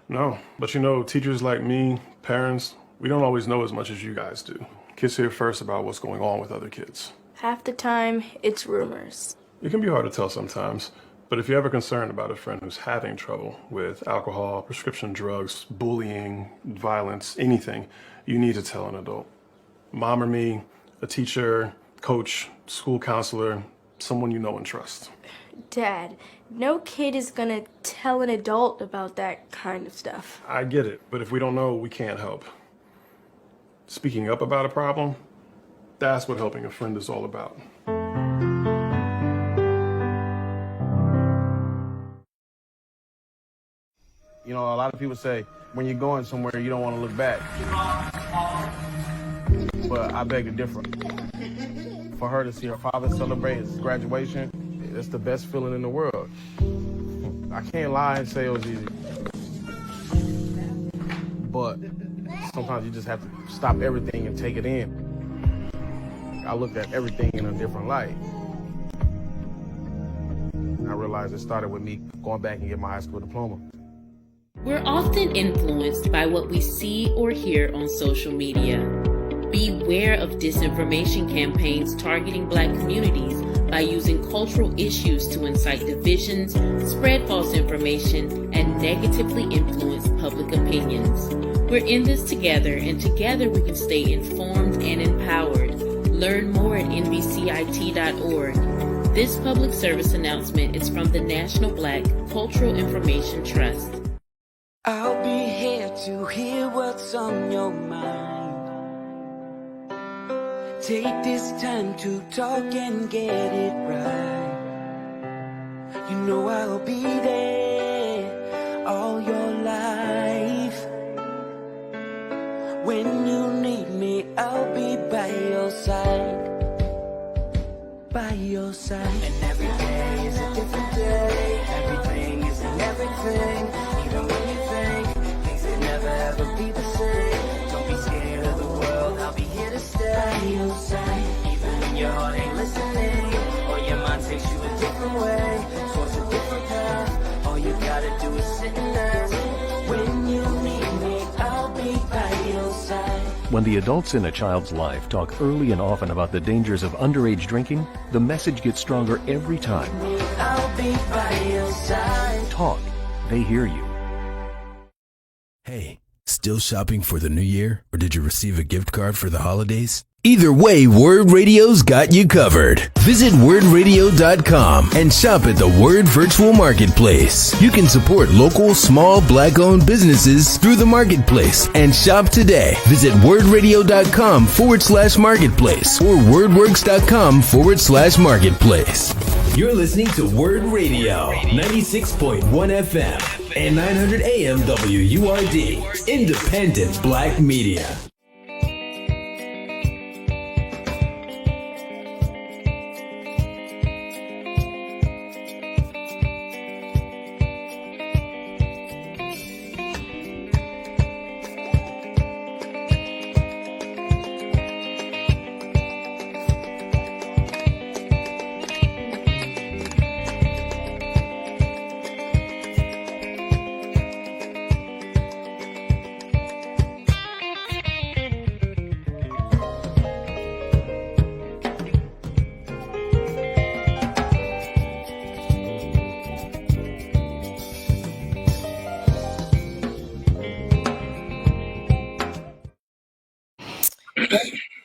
No, but you know, teachers like me, parents, we don't always know as much as you guys do. Kids hear first about what's going on with other kids. Half the time, it's rumors. It can be hard to tell sometimes, but if you're ever concerned about a friend who's having trouble with alcohol, prescription drugs, bullying, violence, anything, you need to tell an adult. Mom or me, a teacher, coach, school counselor, someone you know and trust. Dad, no kid is gonna tell an adult about that kind of stuff. I get it, but if we don't know, we can't help. Speaking up about a problem, that's what helping a friend is all about. You know, a lot of people say when you're going somewhere, you don't want to look back. But I beg to differ. For her to see her father celebrate his graduation, it's the best feeling in the world. I can't lie and say it was easy. But sometimes you just have to stop everything and take it in. I looked at everything in a different light. And I realized it started with me going back and getting my high school diploma. We're often influenced by what we see or hear on social media. Beware of disinformation campaigns targeting Black communities by using cultural issues to incite divisions, spread false information, and negatively influence public opinions. We're in this together, and together we can stay informed and empowered. Learn more at nbcit.org. This public service announcement is from the National Black Cultural Information Trust. I'll be here to hear what's on your mind. Take this time to talk and get it right. You know I'll be there all your life. When you need me, I'll be by your side. By your side. And every day is a different day. Everything isn't everything. Even when you think things will never ever be the same. Don't be scared of the world, I'll be here to stay. By your side. Even when your heart ain't listening, or your mind takes you a different way, towards a different path. All you gotta do is sit and ask. When you need me, I'll be by your side. When the adults in a child's life talk early and often about the dangers of underage drinking, the message gets stronger every time. I'll be by your side. Talk. They hear you. Hey, still shopping for the new year? Or did you receive a gift card for the holidays? Either way, WURD Radio's got you covered. Visit WURDradio.com and shop at the WURD Virtual Marketplace. You can support local, small, Black-owned businesses through the marketplace and shop today. Visit WURDradio.com/marketplace or WURDworks.com/marketplace. You're listening to WURD Radio, 96.1 FM and 900 AM WURD, independent Black media.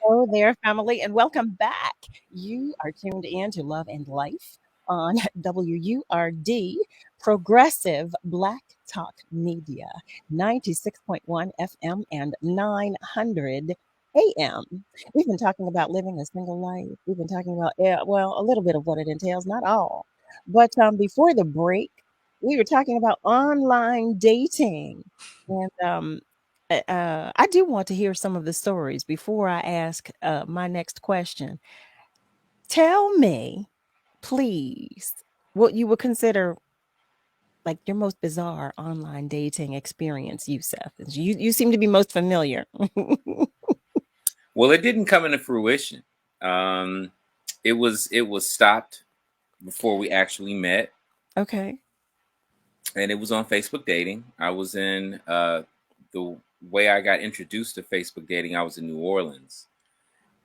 Hello there, family, and welcome back. You are tuned in to Love and Life on WURD, Progressive Black Talk Media, 96.1 FM and 900 AM. We've been talking about living a single life. We've been talking about, well, a little bit of what it entails, not all. But before the break, we were talking about online dating. And I do want to hear some of the stories before I ask my next question. Tell me, please, what you would consider like your most bizarre online dating experience, Yusef. You seem to be most familiar. Well, it didn't come into fruition. It was stopped before we actually met. Okay. And it was on Facebook dating. I was in the way I got introduced to Facebook dating, I was in New Orleans.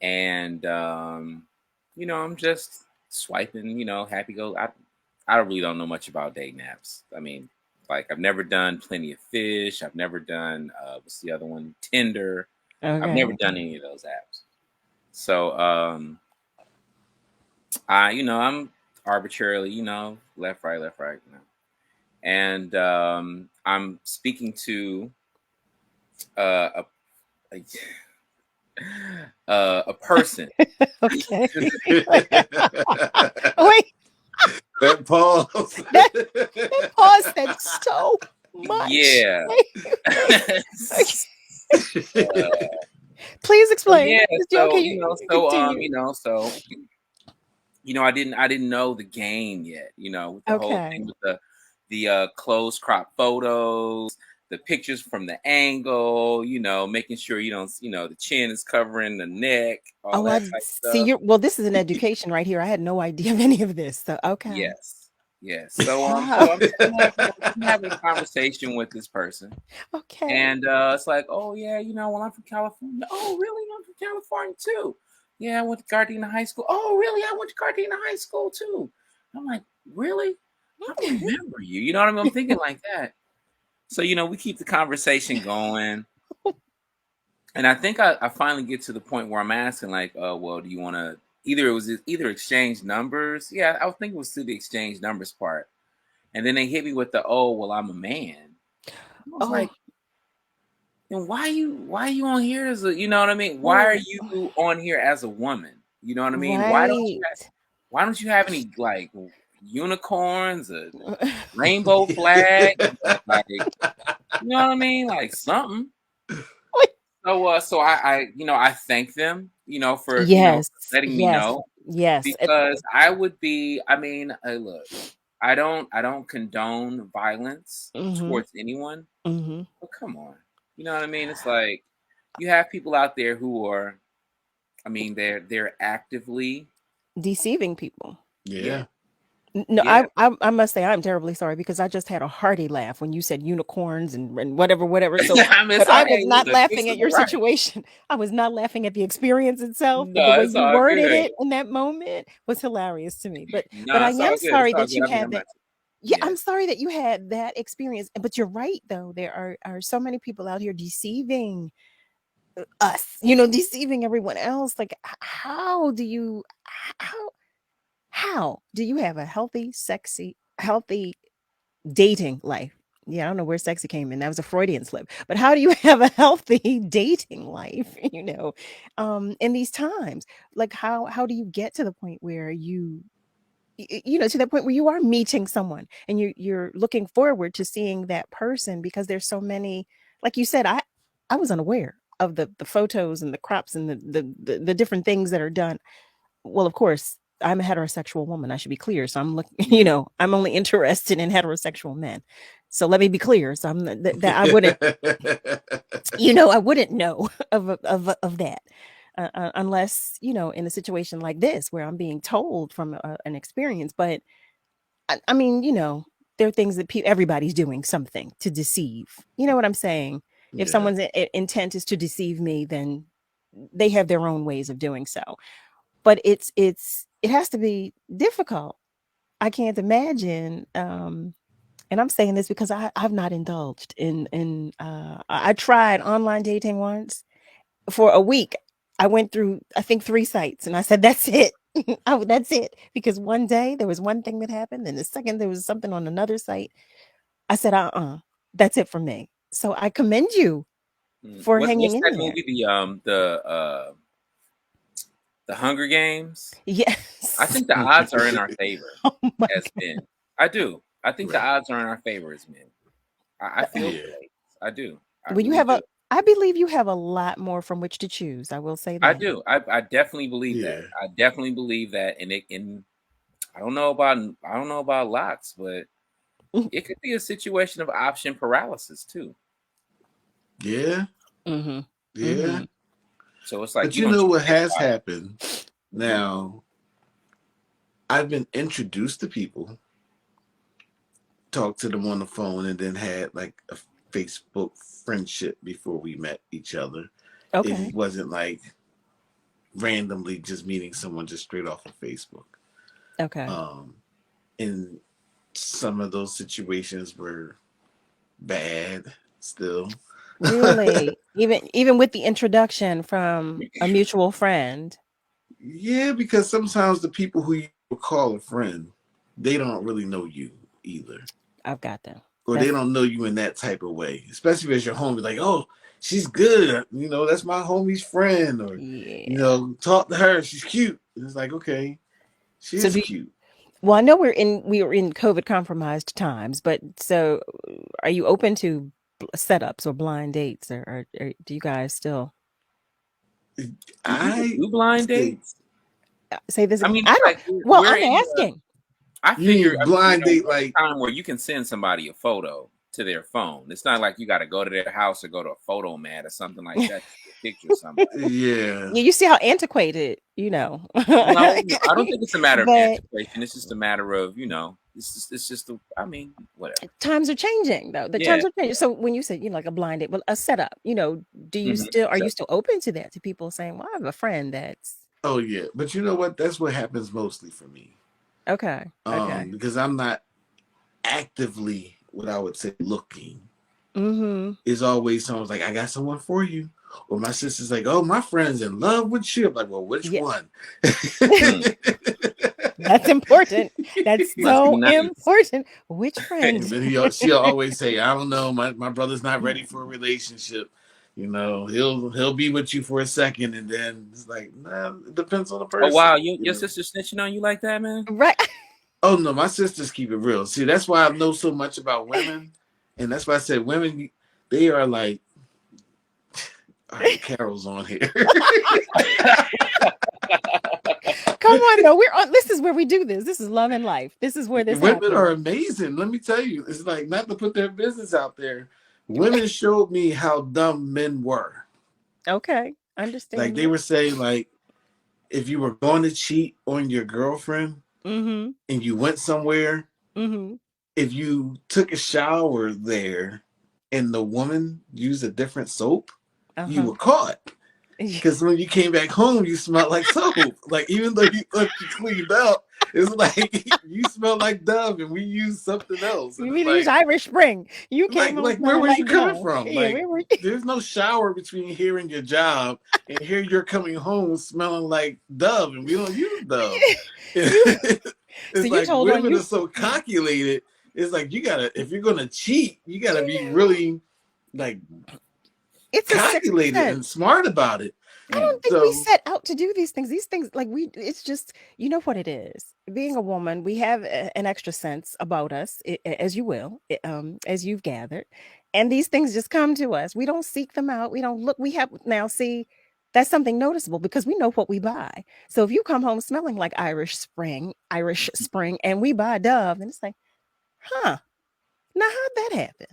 And I'm just swiping, happy go. I really don't know much about dating apps. I mean, like I've never done Plenty of Fish. I've never done what's the other one? Tinder. Okay. I've never done any of those apps. So I'm arbitrarily, left, right, and I'm speaking to a person. Okay. Wait. That pause. That pause said so much. Yeah. Please explain. I didn't know the game yet. With the whole thing with the close crop photos, the pictures from the angle, making sure you don't, the chin is covering the neck. All that type stuff. See, this is an education right here. I had no idea of any of this. So okay. Yes. So I'm having a conversation with this person. Okay. And it's like, oh yeah, well, I'm from California. Oh really? I'm from California too. Yeah, I went to Gardena High School. Oh really? I went to Gardena High School too. I'm like, really? I don't remember you. You know what I mean? I'm thinking like that. So, we keep the conversation going. And I think I finally get to the point where I'm asking like, well, do you want to either exchange numbers? Yeah, I think it was to the exchange numbers part. And then they hit me with the, oh, well, I'm a man. I was like, then why are you on here as a, you know what I mean? Why are you on here as a woman? You know what I mean? Right. Why don't you have any like unicorns, a rainbow flag, like, you know what I mean, like something. So I thank them, for letting me know. Yes, because I would be. I mean, look, I don't condone violence towards anyone. But come on, you know what I mean? It's like you have people out there who are, I mean, they're actively deceiving people. Yeah. No, yeah. I must say I'm terribly sorry because I just had a hearty laugh when you said unicorns and whatever. So I was not laughing at your situation. I was not laughing at the experience itself. But the way you worded it in that moment was hilarious to me. But I am sorry that you had that. Yeah, I'm sorry that you had that experience. But you're right, though. There are so many people out here deceiving us, deceiving everyone else. Like, how do you have a healthy dating life? Yeah, I don't know where sexy came in. That was a Freudian slip. But how do you have a healthy dating life, in these times? Like how do you get to the point where to that point where you are meeting someone and you're looking forward to seeing that person, because there's so many, like you said, I was unaware of the photos and the crops and the different things that are done. Well, of course, I'm a heterosexual woman. I should be clear. So I'm looking, I'm only interested in heterosexual men. So let me be clear. So I'm that I wouldn't, I wouldn't know of that unless, in a situation like this where I'm being told from an experience. But I mean, there are things that everybody's doing something to deceive. You know what I'm saying? If someone's intent is to deceive me, then they have their own ways of doing so. But it has to be difficult. I can't imagine. And I'm saying this because I've not indulged in I tried online dating once for a week. I went through, I think, 3 sites and I said, that's it. That's it. Because one day there was one thing that happened. And the second there was something on another site. I said, That's it for me. So I commend you for hanging What's in that there. movie? The Hunger Games. Yes. I think the odds are in our favor as men. I do. I think the Right. odds are in our favor as men. I feel Yeah. great. I do. I Well, you really have do. I believe you have a lot more from which to choose. I will say that. I do. I definitely believe Yeah. that. I definitely believe that. And I don't know about lots, but it could be a situation of option paralysis too. Yeah. Mm-hmm. Yeah. Mm-hmm. So it's like But you know don't what think has about it. happened? Now, I've been introduced to people, talked to them on the phone, and then had like a Facebook friendship before we met each other. Okay. It wasn't like randomly just meeting someone just straight off of Facebook. Okay. And some of those situations were bad still. Really? Even with the introduction from a mutual friend. Yeah, because sometimes the people who you call a friend, they don't really know you either. I've got them. Or they don't know you in that type of way. Especially as your homie, like, oh, she's good. You know, that's my homie's friend. Or, you know, talk to her. She's cute. And it's like, okay, she is cute. Well, I know we were in COVID compromised times, but so are you open to setups or blind dates, or do you guys still? I do blind dates. Say this. I mean, I don't. like, Well, we're I'm in asking. I figure blind date like time where you can send somebody a photo to their phone. It's not like you got to go to their house or go to a photo mat or something like that to take a picture of somebody. Yeah. You see how antiquated, No, I don't think it's a matter of But- antiquation. It's just a matter of, it's just I mean, whatever. Times are changing though. The times are changing. So when you say, like a blind date, well, a setup, do you are you still open to that? To people saying, well, I have a friend that's. Oh yeah. But you know what? That's what happens mostly for me. Okay. Okay. Because I'm not actively what I would say looking. Mm-hmm. It's always someone's like, I got someone for you. Or my sister's like, oh, my friend's in love with you. I'm like, well, which one? That's important. That's so important. Which friend? And she'll always say, I don't know, my brother's not ready for a relationship. You know, he'll be with you for a second, and then it's like, nah, it depends on the person. Oh wow, your sister snitching on you like that, man? Right. Oh no, my sisters keep it real. See, that's why I know so much about women, and that's why I said women, they are like, all right, Carol's on here. Come on, no, we're on. This is where we do this. This is love and life. This is where this women happens. are amazing. Let me tell you, it's like not to put their business out there. Women showed me how dumb men were. Okay, understand. Like they were saying, like if you were going to cheat on your girlfriend and you went somewhere, if you took a shower there and the woman used a different soap, you were caught. Because when you came back home, you smelled like soap. Like even though you cleaned up, it's like you smell like Dove, and we use something else. You use Irish Spring. You came like where were you coming from? Yeah, like there's no shower between here and your job, and here you're coming home smelling like Dove, and we don't use Dove. It's so like women are so calculated. It's like you gotta, if you're gonna cheat, you gotta be really like. It's calculated and smart about it. I don't think we set out to do these things. These things, like it's just, you know what it is. Being a woman, we have an extra sense about us, as you will, as you've gathered. And these things just come to us. We don't seek them out. We don't look. We have now see, that's something noticeable because we know what we buy. So if you come home smelling like Irish Spring, and we buy Dove, and it's like, huh, now how'd that happen?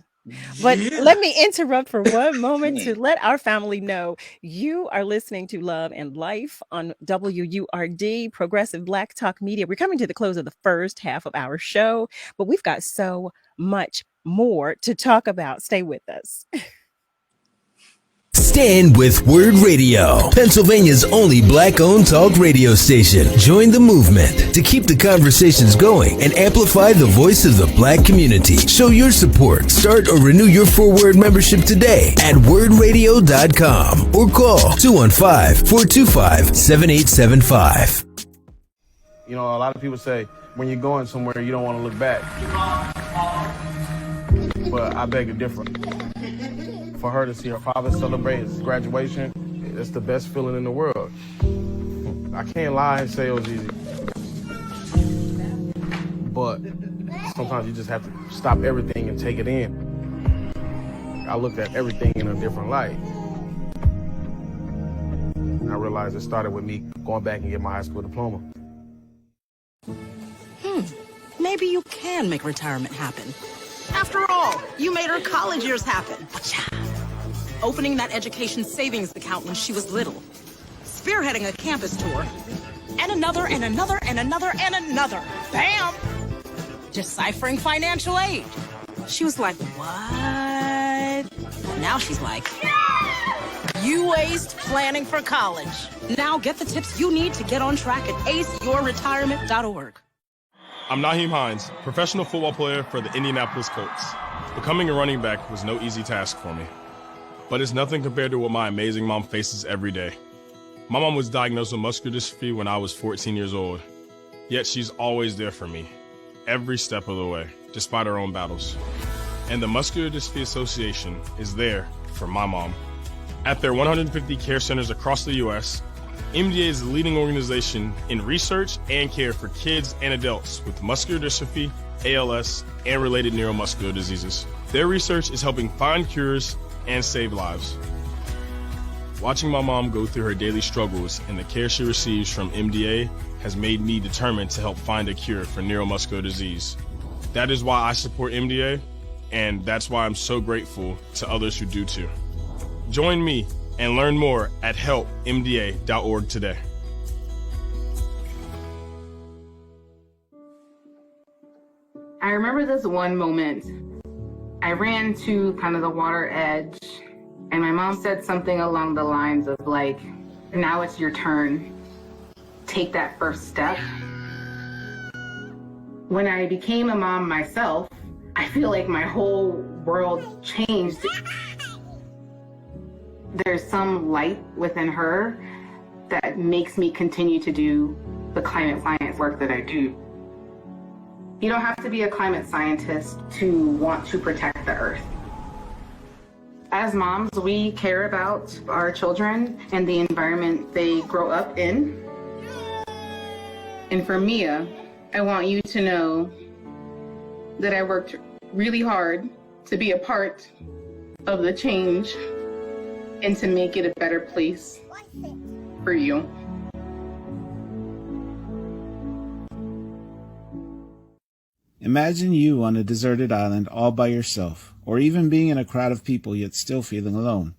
But let me interrupt for one moment to let our family know you are listening to Love and Life on WURD, Progressive Black Talk Media. We're coming to the close of the first half of our show, but we've got so much more to talk about. Stay with us. Stand with WURD Radio, Pennsylvania's only black-owned talk radio station. Join the movement to keep the conversations going and amplify the voice of the black community. Show your support. Start or renew your 4WURD membership today at WURDradio.com or call 215-425-7875. You know, a lot of people say when you're going somewhere, you don't want to look back. But I beg to differ. For her to see her father celebrate his graduation, it's the best feeling in the world. I can't lie and say it was easy. But sometimes you just have to stop everything and take it in. I looked at everything in a different light. And I realized it started with me going back and getting my high school diploma. Maybe you can make retirement happen. After all, you made her college years happen. Opening that education savings account when she was little. Spearheading a campus tour. And another, and another, and another, and another. Bam! Deciphering financial aid. She was like, what? Now she's like, you aced planning for college. Now get the tips you need to get on track at aceyourretirement.org. I'm Naheem Hines, professional football player for the Indianapolis Colts. Becoming a running back was no easy task for me. But it's nothing compared to what my amazing mom faces every day. My mom was diagnosed with muscular dystrophy when I was 14 years old. Yet she's always there for me, every step of the way, despite her own battles. And the Muscular Dystrophy Association is there for my mom. At their 150 care centers across the U.S., MDA is the leading organization in research and care for kids and adults with muscular dystrophy, ALS, and related neuromuscular diseases. Their research is helping find cures and save lives. Watching my mom go through her daily struggles and the care she receives from MDA has made me determined to help find a cure for neuromuscular disease. That is why I support MDA, and that's why I'm so grateful to others who do too. Join me and learn more at helpmda.org today. I remember this one moment. I ran to kind of the water edge, and my mom said something along the lines of like, now it's your turn. Take that first step. When I became a mom myself, I feel like my whole world changed. There's some light within her that makes me continue to do the climate science work that I do. You don't have to be a climate scientist to want to protect the earth. As moms, we care about our children and the environment they grow up in. And for Mia, I want you to know that I worked really hard to be a part of the change and to make it a better place for you. Imagine you on a deserted island all by yourself, or even being in a crowd of people yet still feeling alone.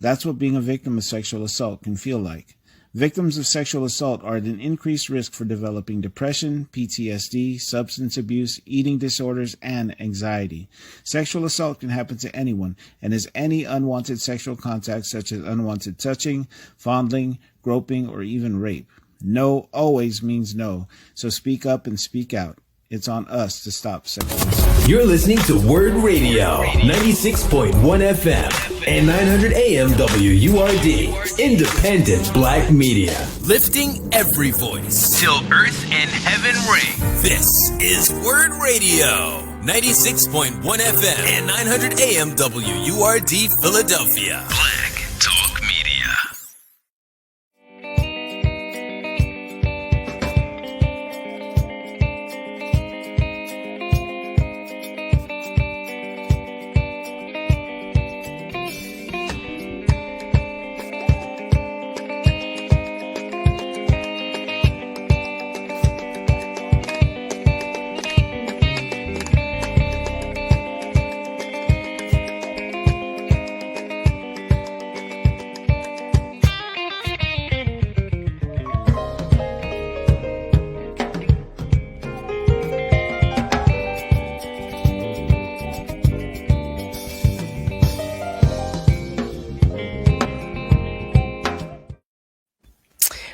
That's what being a victim of sexual assault can feel like. Victims of sexual assault are at an increased risk for developing depression, PTSD, substance abuse, eating disorders, and anxiety. Sexual assault can happen to anyone, and is any unwanted sexual contact such as unwanted touching, fondling, groping, or even rape. No always means no, so speak up and speak out. It's on us to stop sexual assault. You're listening to WURD Radio, 96.1 FM and 900 AM WURD, independent black media. Lifting every voice till earth and heaven ring. This is WURD Radio, 96.1 FM and 900 AM WURD, Philadelphia. Black Talk Media.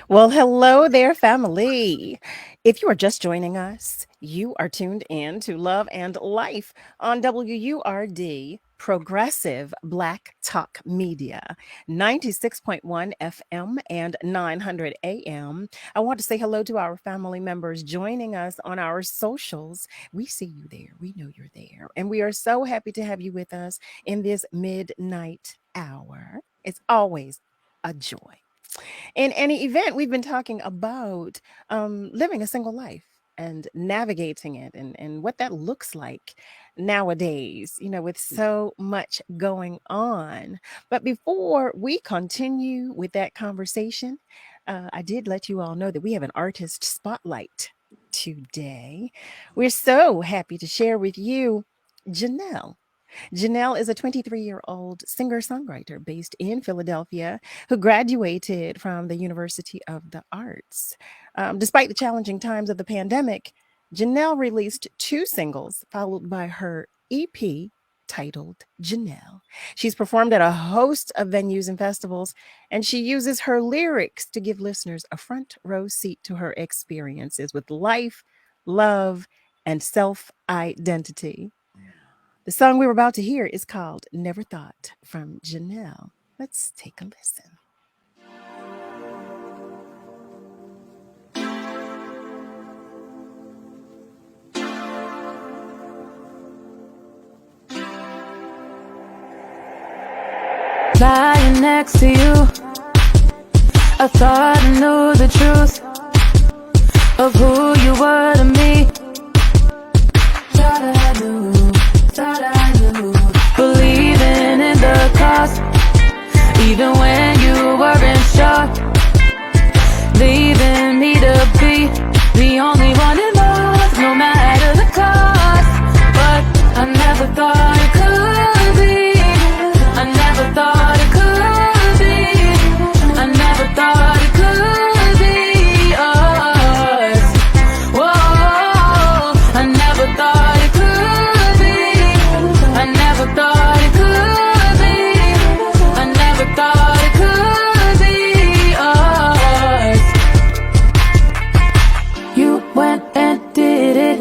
Well, hello there, family. If you are just joining us, You are tuned in to Love and Life on WURD, Progressive Black Talk Media, 96.1 FM and 900 AM. I want to say hello to our family members joining us on our socials. We see you there. We know you're there. And we are so happy to have you with us in this midnight hour. It's always a joy. In any event, we've been talking about living a single life and navigating it and what that looks like nowadays, with so much going on. But before we continue with that conversation, I did let you all know that we have an artist spotlight today. We're so happy to share with you Janelle. Janelle is a 23-year-old singer-songwriter based in Philadelphia who graduated from the University of the Arts. Despite the challenging times of the pandemic, Janelle released 2 singles, followed by her EP titled Janelle. She's performed at a host of venues and festivals, and she uses her lyrics to give listeners a front row seat to her experiences with life, love, and self-identity. The song we were about to hear is called Never Thought from Janelle. Let's take a listen. Lying next to you, I thought I knew the truth of who you were to me. Thought I knew. Believing in the cost, even when you weren't sure. Leaving me to be the only one in love, no matter the cost. But I never thought it could be. I never thought it could be. I never thought it could be us. Whoa, I never thought it could be. I never thought it could be. I never thought it could be us. You went and did it,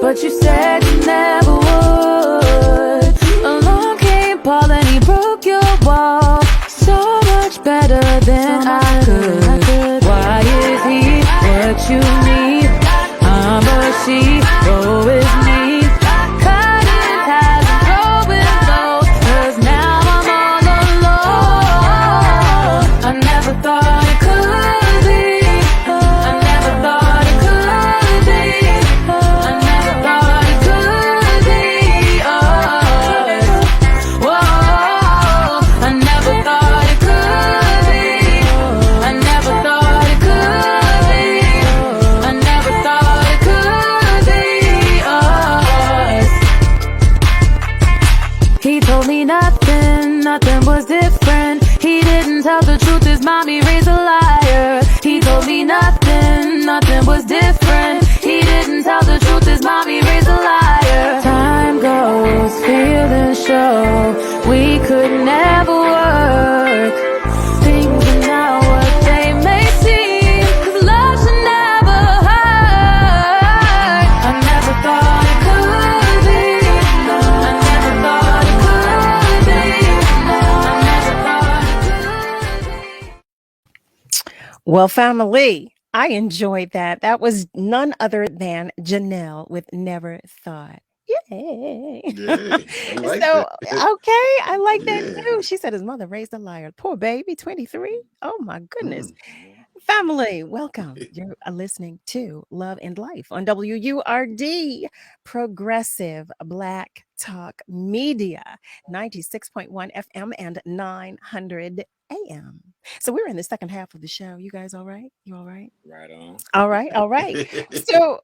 but you said you never would. Along came Paul and he broke your wall so much better than I could. Why is he what you need? I'm a she, woe is me. Cutting ties and throwing lows, 'cause now I'm all alone. I never thought it could be. I never thought it could be. I never thought it could be us. Whoa, I never thought it could be. I never thought it could be. I never thought it could be us. He told me nothing was different. He didn't tell the truth, his mommy raised a liar. He told me nothing was different. He didn't tell the truth, his mommy raised a liar. Time goes, feelings show, we could never work. Things are not what they may seem, 'cause love should never hurt. I never thought it could be. I never thought it could be. I never thought it could be. Well, family, I enjoyed that. That was none other than Janelle with Never Thought. Yay. Yay. I like So, that. okay, I like that Yeah. too. She said his mother raised a liar. Poor baby, 23. Oh my goodness. Family, welcome. You're listening to Love and Life on WURD, Progressive Black Talk Media, 96.1 FM and 900 AM. So we're in the second half of the show. You guys all right? You all right? Right on. All right, all right. So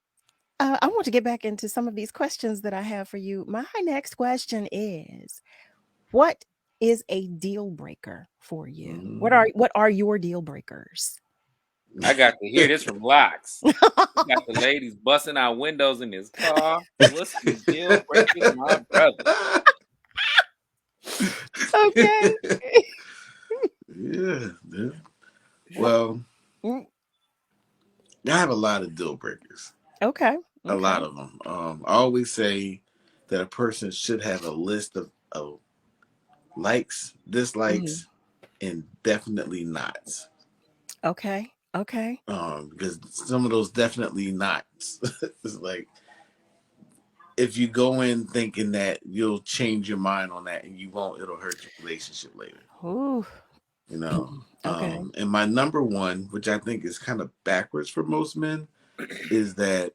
I want to get back into some of these questions that I have for you. My next question is, what is a deal breaker for you? What are your deal breakers? I got to hear this from Lox. We got the ladies busting out windows in his car. What's the deal breakers, my brother? Okay. Yeah. Well, I have a lot of deal breakers. Okay. A lot Okay. of them. I always say that a person should have a list of likes, dislikes, and definitely nots. Okay. Okay. Because some of those definitely nots, it's like if you go in thinking that you'll change your mind on that and you won't, it'll hurt your relationship later. Ooh. You know. Okay. And my number one, which I think is kind of backwards for most men, is that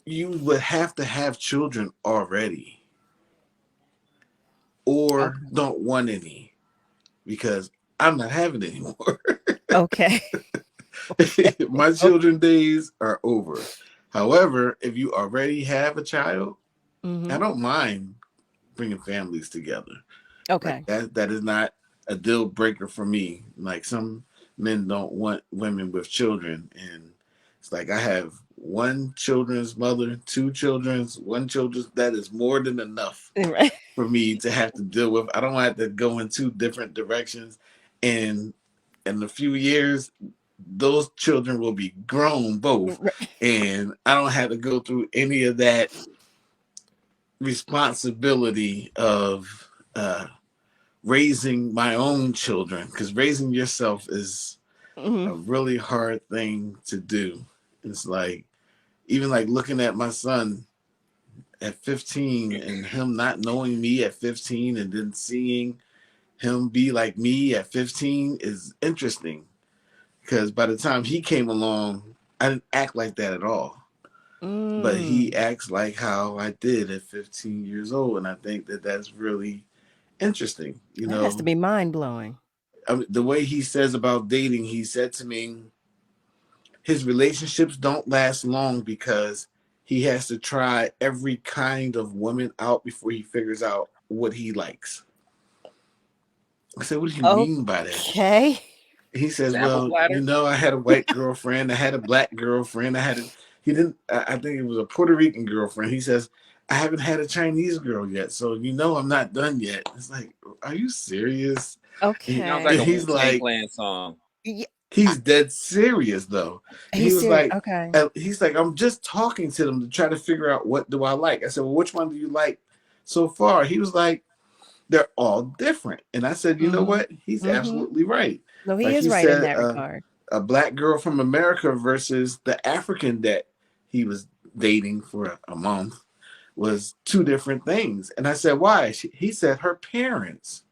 you would have to have children already or Okay. don't want any, because I'm not having any more. Okay. My children days are over. However, if you already have a child, I don't mind bringing families together. Okay. Like that is not a deal breaker for me. Like some men don't want women with children, and it's like I have one children's mother, two children's, one children's. That is more than enough Right. for me to have to deal with. I don't have to go in two different directions, and in a few years, those children will be grown both, and I don't have to go through any of that responsibility of raising my own children, because raising yourself is a really hard thing to do. It's like, even like looking at my son at 15 and him not knowing me at 15 and then seeing him be like me at 15 is interesting, because by the time he came along, I didn't act like that at all. But he acts like how I did at 15 years old, and I think that that's really interesting. You That has to know, be mind blowing. I mean, the way he says about dating, he said to me, his relationships don't last long because he has to try every kind of woman out before he figures out what he likes. I said, what do you mean by that? Okay. He says, Sample well, platter? you know, I had a white girlfriend, I had a black girlfriend, I think it was a Puerto Rican girlfriend. He says, I haven't had a Chinese girl yet, so you know I'm not done yet. It's like, are you serious? Sounds Okay. like a He's Wu-Tang like, Clan song. Yeah. he's dead serious though. He He's was serious. like, Okay. he's like, I'm just talking to them to try to figure out what do I like. I said, well, which one do you like so far? He was like, they're all different. And I said, you know what? He's absolutely right. No, he Like is he right in said, that regard. a black girl from America versus the African that he was dating for a month was two different things. And I said, why? He said her parents,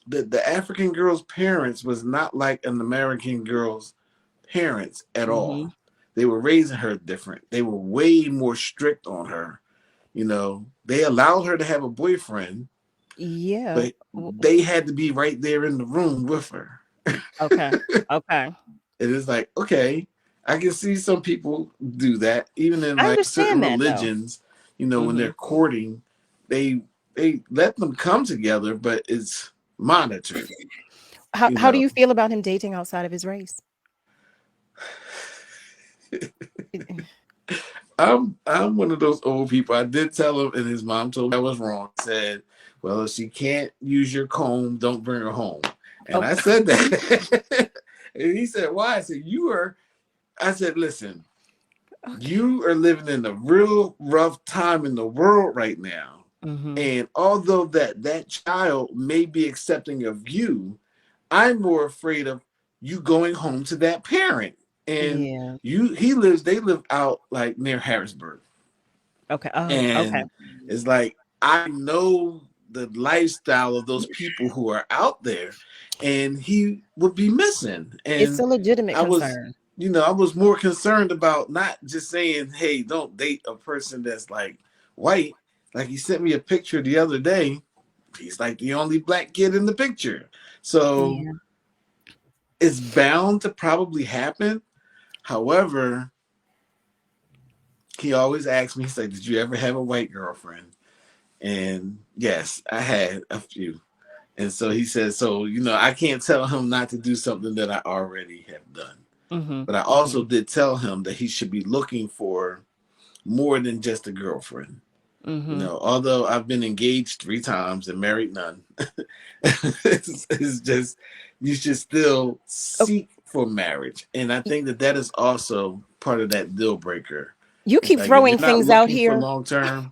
the African girl's parents was not like an American girl's parents at all. They were raising her different. They were way more strict on her. You know, they allowed her to have a boyfriend, Yeah. but they had to be right there in the room with her. Okay. Okay. And it's like, okay, I can see some people do that, even in I like certain understand that though. religions. You know, when they're courting, they let them come together, but it's monitored. How do you feel about him dating outside of his race? I'm one of those old people. I did tell him, and his mom told me I was wrong. Said, well, if she can't use your comb, don't bring her home. And I said that. And he said, why? I said, I said, listen, you are living in a real rough time in the world right now. And although that child may be accepting of you, I'm more afraid of you going home to that parent. And they live out like near Harrisburg. Okay. And it's like, I know the lifestyle of those people who are out there, and he would be missing. And It's a legitimate concern. I was more concerned about not just saying, hey, don't date a person that's like white. Like he sent me a picture the other day. He's like the only black kid in the picture. So it's bound to probably happen. However, he always asks me, he's like, did you ever have a white girlfriend? And yes, I had a few. And so he says, so, I can't tell him not to do something that I already have done. But I also did tell him that he should be looking for more than just a girlfriend. Although I've been engaged 3 times and married none, it's just, you should still seek for marriage, and I think that is also part of that deal breaker. You keep Like if throwing you're not things out looking for here. long term.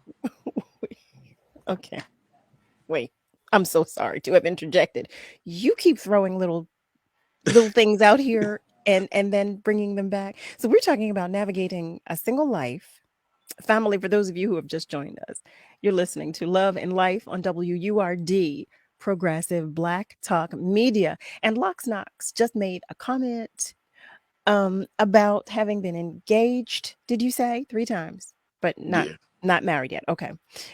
Okay. Wait. I'm so sorry to have interjected. You keep throwing little things out here and then bringing them back. So we're talking about navigating a single life. Family, for those of you who have just joined us, you're listening to Love and Life on WURD, Progressive Black Talk Media. And Lox Knox just made a comment about having been engaged, did you say 3 times, but not married yet? Okay.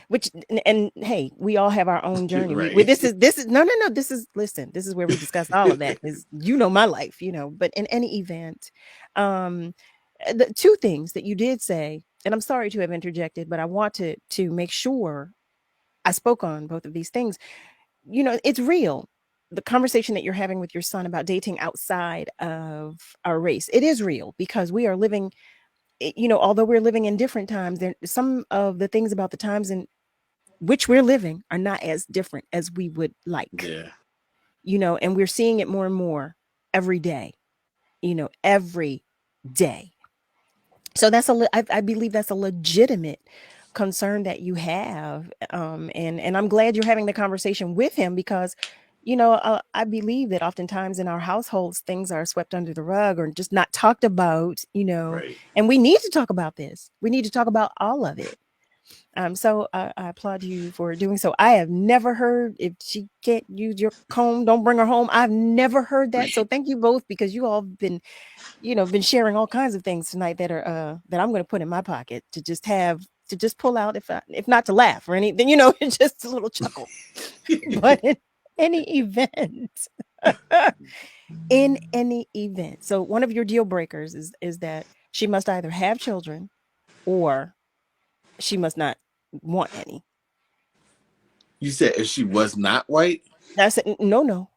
Which and hey, we all have our own journey. Right. This is no, this is, listen, this is where we discuss all of that, is my life, but in any event, the 2 things that you did say, and I'm sorry to have interjected, but I want to make sure I spoke on both of these things. It's real. The conversation that you're having with your son about dating outside of our race, it is real, because we are living, although we're living in different times, there some of the things about the times in which we're living are not as different as we would like. Yeah. And we're seeing it more and more every day. Every day. So I believe that's a legitimate concern that you have, and I'm glad you're having the conversation with him, because I believe that oftentimes in our households things are swept under the rug or just not talked about, Right. and we need to talk about this. We need to talk about all of it. So I applaud you for doing so. I have never heard, if she can't use your comb, don't bring her home. I've never heard that. So thank you both, because you all have been sharing all kinds of things tonight that are that I'm going to put in my pocket to just pull out, if not to laugh or anything, it's just a little chuckle. But in any event, so one of your deal breakers is that she must either have children or she must not want any. You said if she was not white? I said no.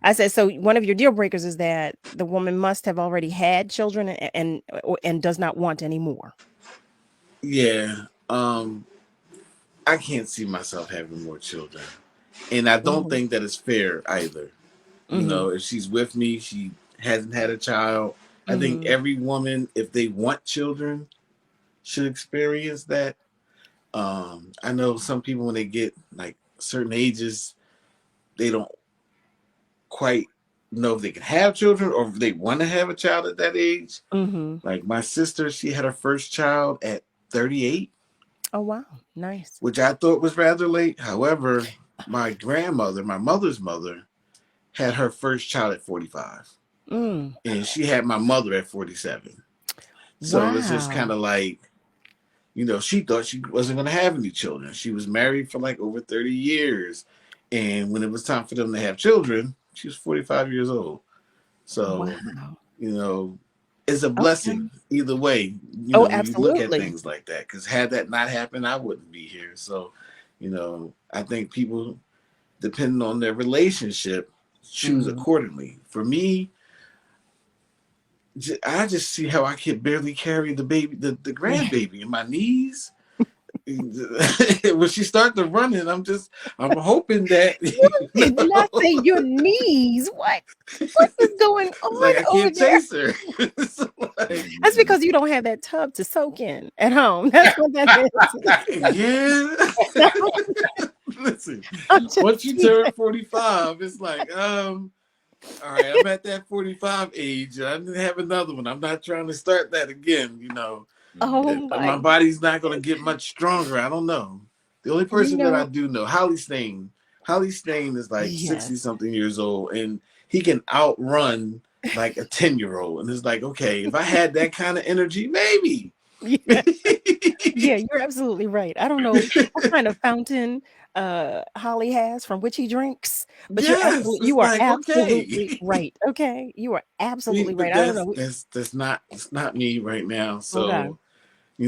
I said, so one of your deal breakers is that the woman must have already had children and does not want any more. Yeah. I can't see myself having more children. And I don't think that it's fair either. If she's with me, she hasn't had a child. I think every woman, if they want children, should experience that. I know some people, when they get like certain ages, they don't quite know if they can have children or if they want to have a child at that age. Like my sister, she had her first child at 38. Oh, wow. Nice. Which I thought was rather late. However, my grandmother, my mother's mother, had her first child at 45. And she had my mother at 47. So it's just kind of like, she thought she wasn't going to have any children. She was married for like over 30 years. And when it was time for them to have children, she was 45 years old. So, it's a blessing either way. When absolutely. you look at things like that. Because had that not happened, I wouldn't be here. So, I think people, depending on their relationship, choose accordingly. For me, I just see how I can barely carry the baby, the grandbaby in my knees. When she starts to running, I'm hoping that did not say your knees. What is going on? Like I can't chase her. That's because you don't have that tub to soak in at home. That's what that is. Yeah. Listen, once you turn 45, it's like, all right, I'm at that 45 age. I didn't have another one. I'm not trying to start that again, my body's not going to get much stronger. I don't know. The only person that I do know, Holly Stain is like 60-something years old, and he can outrun like a 10-year-old. And it's like, okay, if I had that kind of energy, maybe. Yeah, you're absolutely right. I don't know what kind of fountain Holly has from which he drinks, but you are absolutely right. Okay, you are absolutely right. I don't know. That's not me right now. So,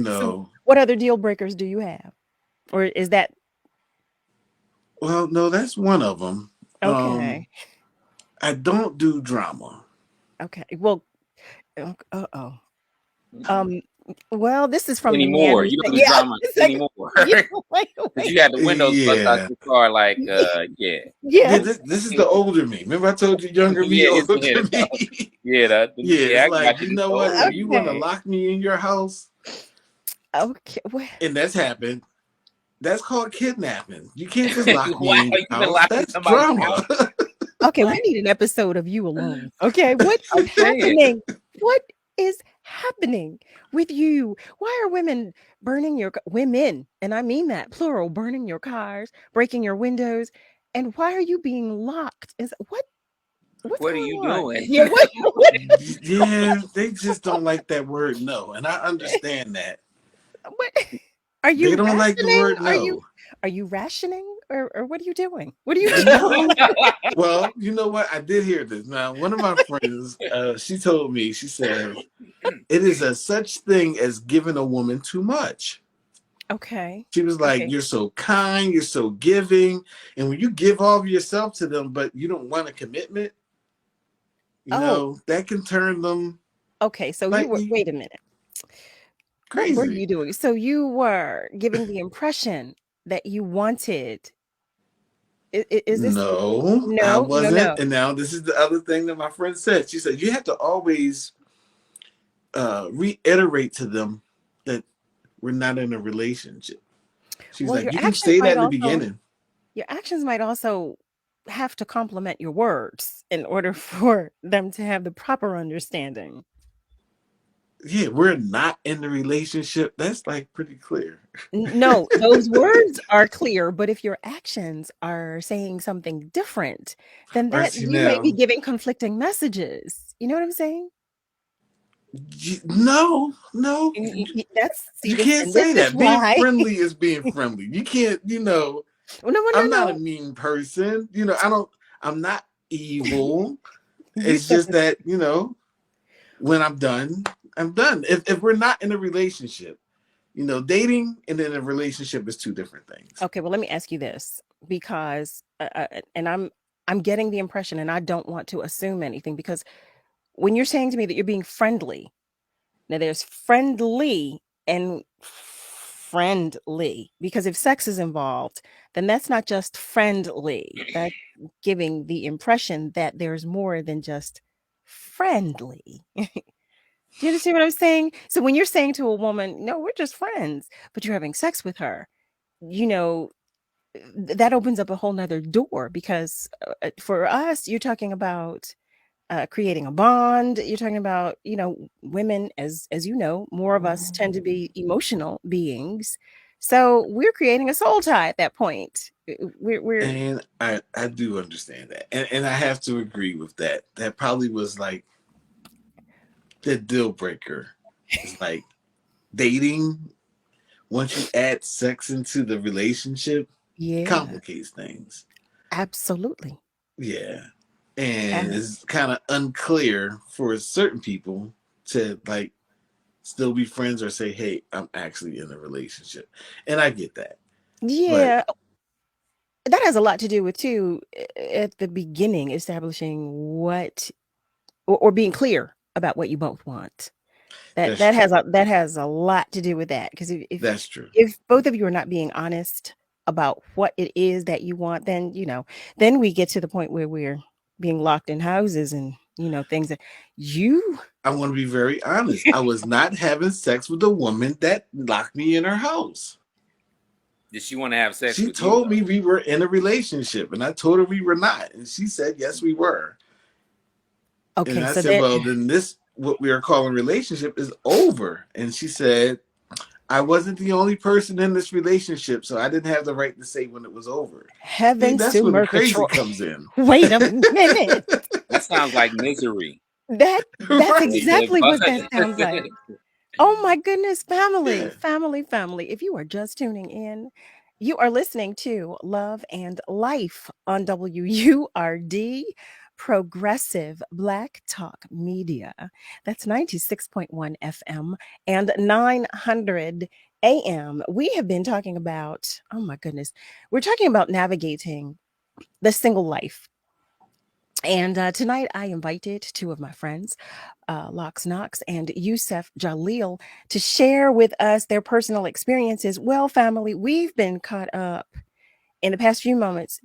So what other deal breakers do you have, or is that? Well, no, that's one of them. Okay. I don't do drama. Okay. Well, Well, this is from the man anymore. who You said, don't do yeah, drama it's like, anymore. yeah, Because you had the windows bust out Yeah. your car, like, yeah. Yeah, yes. this is the older me. Remember I told you younger me, Yeah, older yeah, me? yeah, Yeah, yeah, it's I got like, you. you This know what? If old you want to Okay. lock me in your house, Okay. Well, and that's happened, that's called kidnapping. You can't just lock Wow, me in your you've been house. locked in That's somebody's drama. house. okay, we What? need an episode of you alone. Okay, what I'm is saying. happening? What is happening with you? Why are women burning your women, and I mean that plural, burning your cars, breaking your windows, and why are you being locked? Is what's What are going you on? doing? Yeah, what Yeah, they just don't like that word no. And I understand that. what are They you don't like the rationing? word no. Are you rationing or what are you doing? What are you doing? No. Well, you know what? I did hear this. Now, one of my friends, she told me, she said, it is a such thing as giving a woman too much. Okay. She was like, Okay. you're so kind, you're so giving. And when you give all of yourself to them, but you don't want a commitment, Oh, that can turn them okay. So you were, slightly wait a minute. What were crazy. you doing? So you were giving the impression that you wanted. Is this No, I no, no, wasn't. no. And now this is the other thing that my friend said. She said, you have to always reiterate to them that we're not in a relationship. She's Well, like, you can say that in the beginning. your actions might also have to complement your words in order for them to have the proper understanding. Yeah, we're not in the relationship. That's like pretty clear. No, those words are clear, but if your actions are saying something different, then All right, that see you may be now, giving conflicting messages. You know what I'm saying? no, That's see you this, can't and this say is that. Being why. friendly is being friendly. You can't, No, no, I'm not a no. mean person. I'm not evil. You It's said just that, when I'm done, I'm done. If we're not in a relationship, dating and then a relationship is two different things. okay. Well, let me ask you this because, and I'm getting the impression, and I don't want to assume anything because when you're saying to me that you're being friendly, now there's friendly and friendly because if sex is involved, then that's not just friendly. That's giving the impression that there's more than just friendly. Do you understand what I'm saying? So when you're saying to a woman, no, we're just friends, but you're having sex with her, you know, that opens up a whole nother door because for us, you're talking about creating a bond. You're talking about, women, as you know, more of us tend to be emotional beings. So we're creating a soul tie at that point. We're And I do understand that. And I have to agree with that. That probably was like the deal breaker. It's like dating, once you add sex into the relationship, yeah, complicates things. absolutely. Yeah. And And it's kind of unclear for certain people to like still be friends or say, hey, I'm actually in a relationship. And I get that. But yeah, that has a lot to do with too at the beginning establishing what or being clear about what you both want. That that's true. that has a lot to do with that because That's true. if both of you are not being honest about what it is that you want, then then we get to the point where we're being locked in houses and things that you I want to be very honest. I was not having sex with a woman that locked me in her house. Did she want to have sex She with you, told though? me we were in a relationship, and I told her we were not. And she said, yes, we were. And okay, I so said, that well, then this, what we are calling relationship, is over. And she said, I wasn't the only person in this relationship, so I didn't have the right to say when it was over. See, heavens that's to where the crazy Murgatroyd. comes in. Wait a minute. That sounds like misery. That's Right. exactly what that sounds like. Oh my goodness, family. If you are just tuning in, you are listening to Love and Life on WURD, Progressive Black Talk Media. That's 96.1 FM and 900 AM. We have been talking about, oh my goodness, we're talking about navigating the single life. And tonight I invited two of my friends, Lox Knox and YUSEF Jaleel, to share with us their personal experiences. Well, family, we've been caught up in the past few moments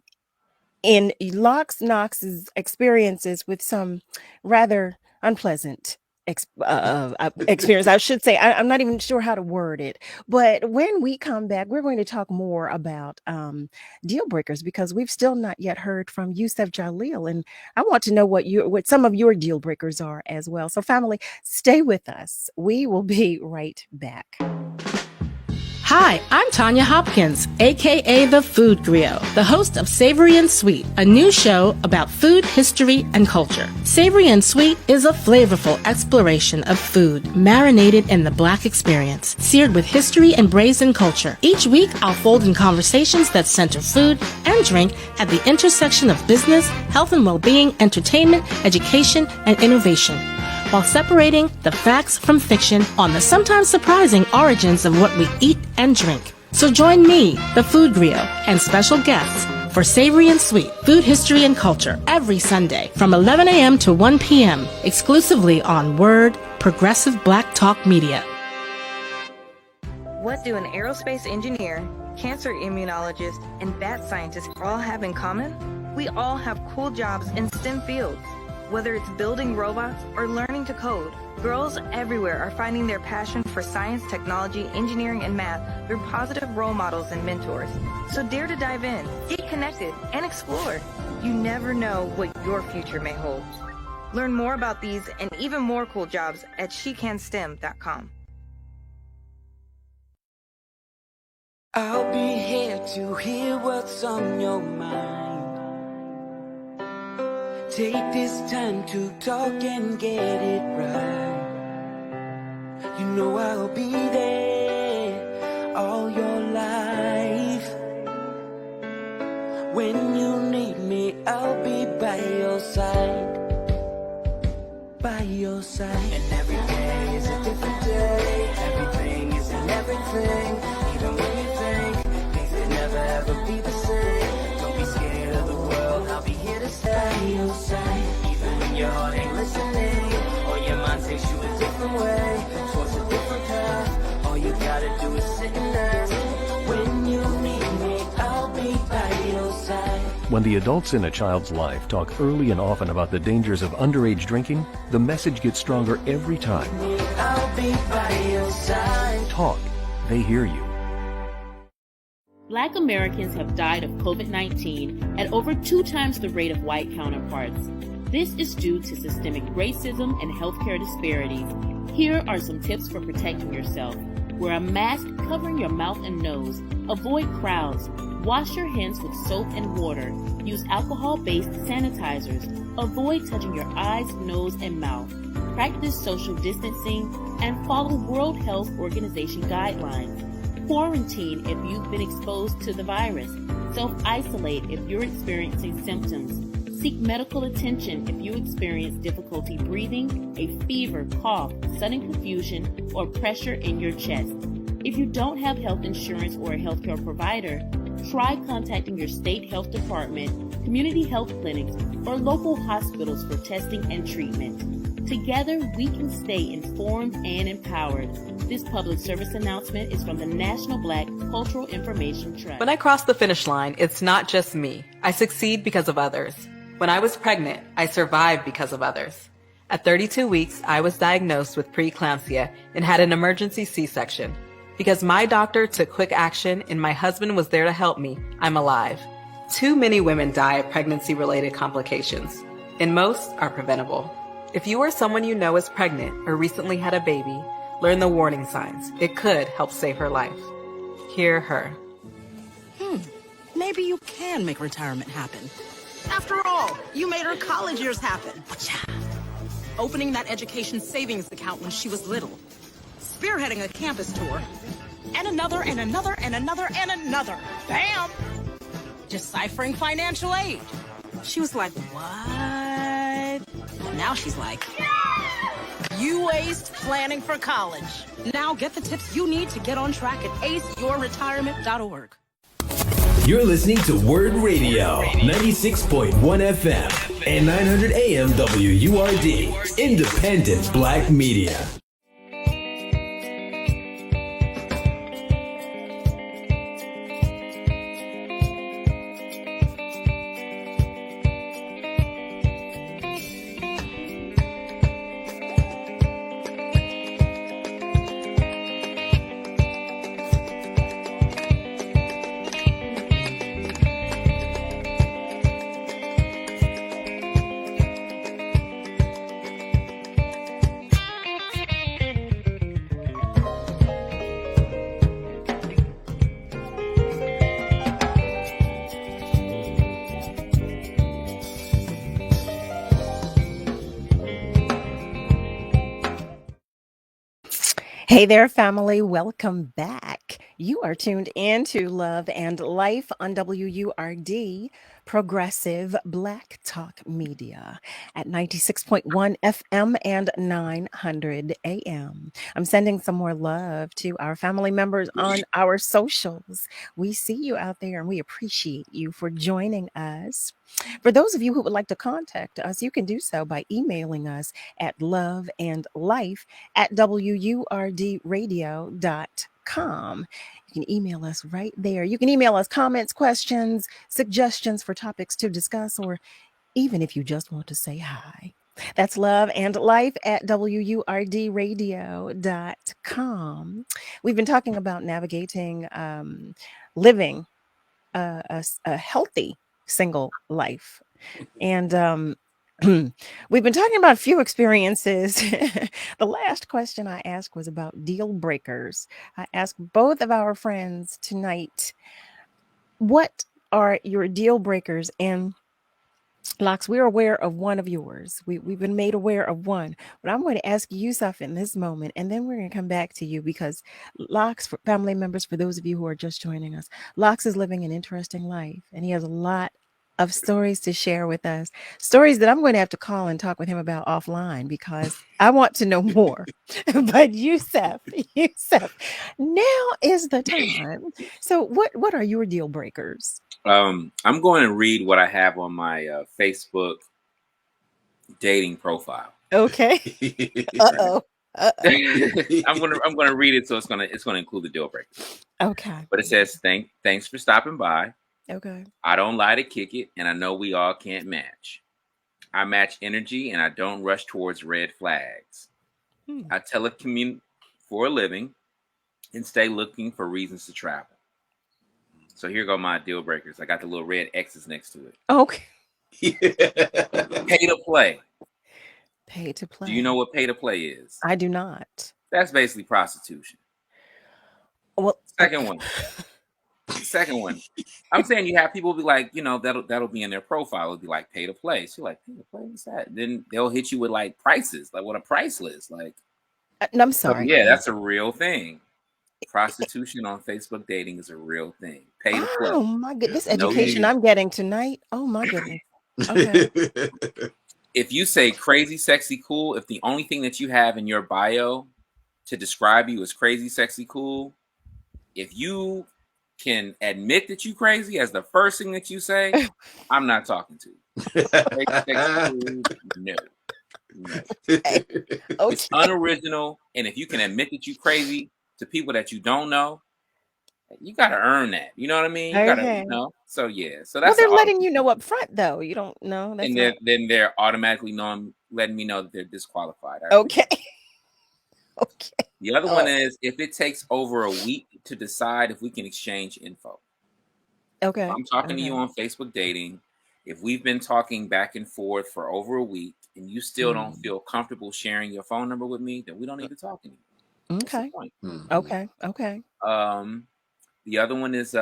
in Lox Knox's experiences with some rather unpleasant experience. I should say, I'm not even sure how to word it. But when we come back, we're going to talk more about deal breakers, because we've still not yet heard from YUSEF Jaleel, and I want to know what some of your deal breakers are as well. So, family, stay with us. We will be right back. Hi, I'm Tanya Hopkins, aka the Food Griot, the host of Savory and Sweet, a new show about food, history, and culture. Savory and Sweet is a flavorful exploration of food marinated in the Black experience, seared with history and brazen culture. Each week, I'll fold in conversations that center food and drink at the intersection of business, health and well-being, entertainment, education, and innovation, while separating the facts from fiction on the sometimes surprising origins of what we eat and drink. So join me, the Food Griot, and special guests for Savory and Sweet, Food, History, and Culture every Sunday from 11 a.m. to 1 p.m. exclusively on WURD, Progressive Black Talk Media. What do an aerospace engineer, cancer immunologist, and bat scientist all have in common? We all have cool jobs in STEM fields. Whether it's building robots or learning to code, girls everywhere are finding their passion for science, technology, engineering, and math through positive role models and mentors. So dare to dive in, get connected, and explore. You never know what your future may hold. Learn more about these and even more cool jobs at shecanstem.com. I'll be here to hear what's on your mind. Take this time to talk and get it right. You know I'll be there all your life. When you need me, I'll be by your side. By your side. And every day is a different day. Everything is in everything. Even when you think things will never ever be the same. Don't be scared of the world, I'll be here to stay. By your side. Even when your heart ain't listening, or your mind takes you a different way, towards a different path. All you gotta do is sit and ask. When you need me, I'll be by your side. When the adults in a child's life talk early and often about the dangers of underage drinking, the message gets stronger every time. I'll be by your side. Talk. They hear you. Black Americans have died of COVID-19 at over 2 times the rate of white counterparts. This is due to systemic racism and healthcare disparities. Here are some tips for protecting yourself. Wear a mask covering your mouth and nose. Avoid crowds. Wash your hands with soap and water. Use alcohol-based sanitizers. Avoid touching your eyes, nose, and mouth. Practice social distancing and follow World Health Organization guidelines. Quarantine if you've been exposed to the virus. Self-isolate if you're experiencing symptoms. Seek medical attention if you experience difficulty breathing, a fever, cough, sudden confusion, or pressure in your chest. If you don't have health insurance or a healthcare provider, try contacting your state health department, community health clinics, or local hospitals for testing and treatment. Together, we can stay informed and empowered. This public service announcement is from the National Black Cultural Information Trust. When I cross the finish line, it's not just me. I succeed because of others. When I was pregnant, I survived because of others. At 32 weeks, I was diagnosed with preeclampsia and had an emergency C-section. Because my doctor took quick action and my husband was there to help me, I'm alive. Too many women die of pregnancy-related complications, and most are preventable. If you or someone you know is pregnant or recently had a baby, learn the warning signs. It could help save her life. Hear her. Maybe you can make retirement happen. After all, you made her college years happen. Opening that education savings account when she was little. Spearheading a campus tour. And another, and another, and another, and another. Bam! Deciphering financial aid. She was like, what? Now she's like, you aced planning for college. Now get the tips you need to get on track at aceyourretirement.org. You're listening to WURD Radio, 96.1 FM and 900 AM WURD, independent black media. Hey there, family. Welcome back. You are tuned in to Love and Life on WURD, Progressive Black Talk Media at 96.1 FM and 900 AM. I'm sending some more love to our family members on our socials. We see you out there and we appreciate you for joining us. For those of you who would like to contact us, you can do so by emailing us at loveandlife@wurdradio.com. You can email us right there. You can email us comments, questions, suggestions for topics to discuss, or even if you just want to say hi. That's loveandlife@wurdradio.com. We've been talking about navigating living a healthy single life. And we've been talking about a few experiences. The last question I asked was about deal breakers. I asked both of our friends tonight, what are your deal breakers? And Lox, we're aware of one of yours. We've been made aware of one, but I'm going to ask Yusef in this moment, and then we're going to come back to you because Lox, for family members, for those of you who are just joining us, Lox is living an interesting life, and he has a lot of stories to share with us, stories that I'm going to have to call and talk with him about offline because I want to know more. But Yusef, now is the time. So what are your deal breakers? I'm going to read what I have on my Facebook dating profile. Okay. Uh-oh. I'm gonna read it, so it's gonna include the deal breaker. Okay. But it says, thanks for stopping by. Okay. I don't lie to kick it, and I know we all can't match. I match energy, and I don't rush towards red flags. I telecommute for a living and stay looking for reasons to travel. So here go my deal breakers. I got the little red X's next to it. Okay. Pay to play. Pay to play. Do you know what pay to play is? I do not. That's basically prostitution. Well, second one. I'm saying you have people be like, that'll be in their profile. It'll be like pay to play. So you're like, pay to play, what's that? Then they'll hit you with like prices, like what a price list. Like, I'm sorry. Yeah, that's a real thing. Prostitution on Facebook dating is a real thing. Pay to play. Oh my goodness, this education I'm getting tonight. Oh my goodness. Okay. If you say crazy, sexy, cool, if the only thing that you have in your bio to describe you is crazy, sexy, cool, if you can admit that you crazy as the first thing that you say, I'm not talking to you. Crazy, sexy, cool, no. Okay. It's unoriginal, and if you can admit that you crazy to people that you don't know, you gotta earn that. You know what I mean? You gotta, So yeah. So that's they're letting you know up front, though. You don't know. That's and then they're automatically letting me know that they're disqualified. Okay. Okay. The other one is if it takes over a week to decide if we can exchange info. Okay. If I'm talking to you on Facebook dating. If we've been talking back and forth for over a week and you still don't feel comfortable sharing your phone number with me, then we don't need to talk anymore. Okay. Okay. Okay. The other one is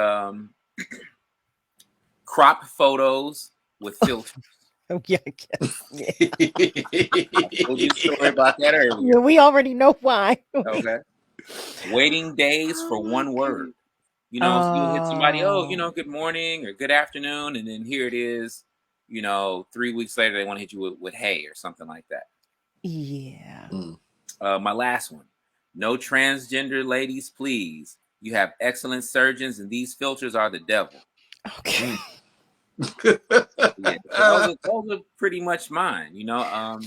crop photos with filters. Oh yeah, I guess. Yeah. I told you a story about that earlier. Yeah, we already know why. Okay. Waiting days for one word. If you hit somebody, good morning or good afternoon, and then here it is, 3 weeks later they want to hit you with hey or something like that. Yeah. My last one. No transgender ladies, please. You have excellent surgeons, and these filters are the devil. Okay. Yeah, so those are pretty much mine. No, I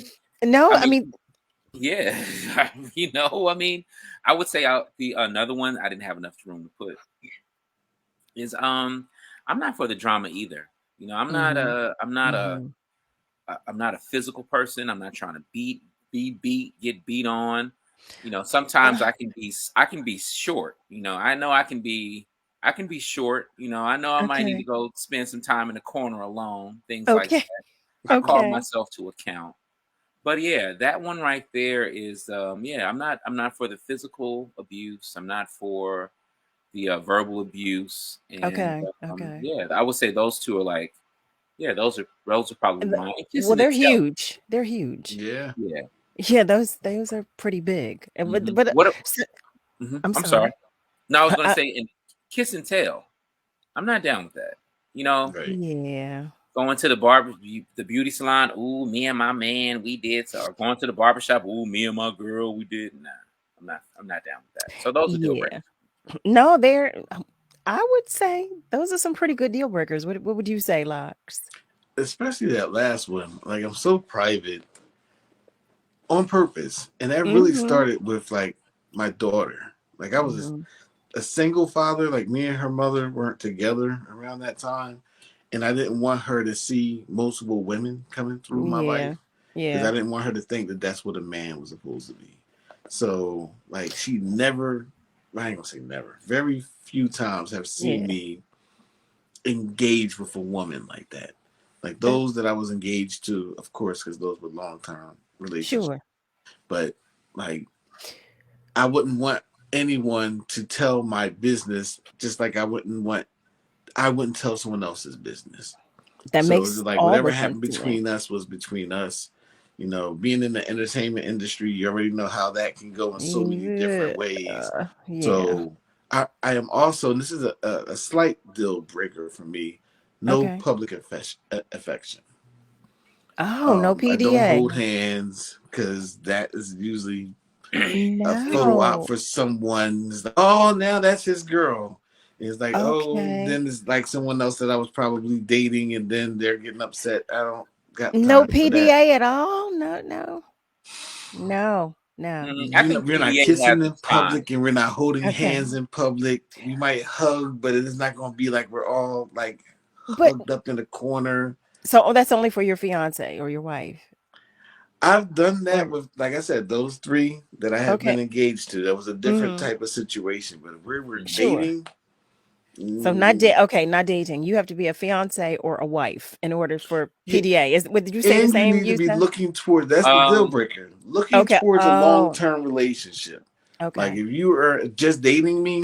I mean, mean, yeah, I mean, I would say the another one I didn't have enough room to put is I'm not for the drama either. I'm not mhm, a I'm not a mhm. I'm not a physical person. I'm not trying to be beat, get beat on. Sometimes I can be short. I know I can be short. I know I might need to Okay. go spend some time in the corner alone, things like Okay. that. I call Okay. myself to account. But yeah, that one right there is yeah, I'm not for the physical abuse. I'm not for the verbal abuse. And Okay. Okay. yeah, I would say those two are like, yeah, those are probably And the mine. And Well, kissing and they're telling. huge. They're huge. Yeah. Yeah. Yeah, those are pretty big. And but What s I'm I'm sorry. sorry. No, I was gonna I say, and kiss and tell. I'm not down with that. You know, Right. Yeah. going to the beauty salon. Ooh, me and my man, we did. So, or going to the barbershop. Ooh, me and my girl, we did. Nah, I'm not down with that. So those are deal breakers. Yeah. No, I would say those are some pretty good deal breakers. What would you say, Locks? Especially that last one. Like, I'm so private on purpose. And that really Mhm. started with like my daughter. Like, I was Mhm. a single father. Like, me and her mother weren't together around that time. And I didn't want her to see multiple women coming through my Yeah. life because I Yeah. didn't want her to think that that's what a man was supposed to be. So, like, she never, I ain't gonna say never, very few times have seen Yeah. me engage with a woman like that. Like That those that I was engaged to, of course, because those were long term relationships. Sure. But like, I wouldn't want anyone to tell my business, just like I wouldn't tell someone else's business. That So it's makes like all whatever the sense happened to me. between us was between us. Being in the entertainment industry, you already know how that can go in so many different ways. Yeah. So I am also, and this is a slight deal breaker for me, no Okay. public affection. Oh, no I don't PDA. hold hands because that is usually a photo op No. for someone. It's like, oh, now that's his girl. It's like, oh, Okay. then it's like someone else that I was probably dating, and then they're getting upset. I don't got No time for that. PDA at all? No, no. No, no. I We're think we're not PDA has kissing in its time. public, and we're not holding Okay. hands in public. We might hug, but it's not going to be like we're all like But hugged up in a corner. so that's only for your fiance or your wife? I've done that Or with, like I said, those three that I have Okay. been engaged to. That was a different Mhm. type of situation. But if we were Sure. dating, So not dating. You have to be a fiance or a wife in order for yeah, PDA. Did you say the and you same, need to be Yusef? looking toward, that's the deal Um, breaker. Looking Okay. towards a long Oh, term relationship. Like okay. if you are just dating me,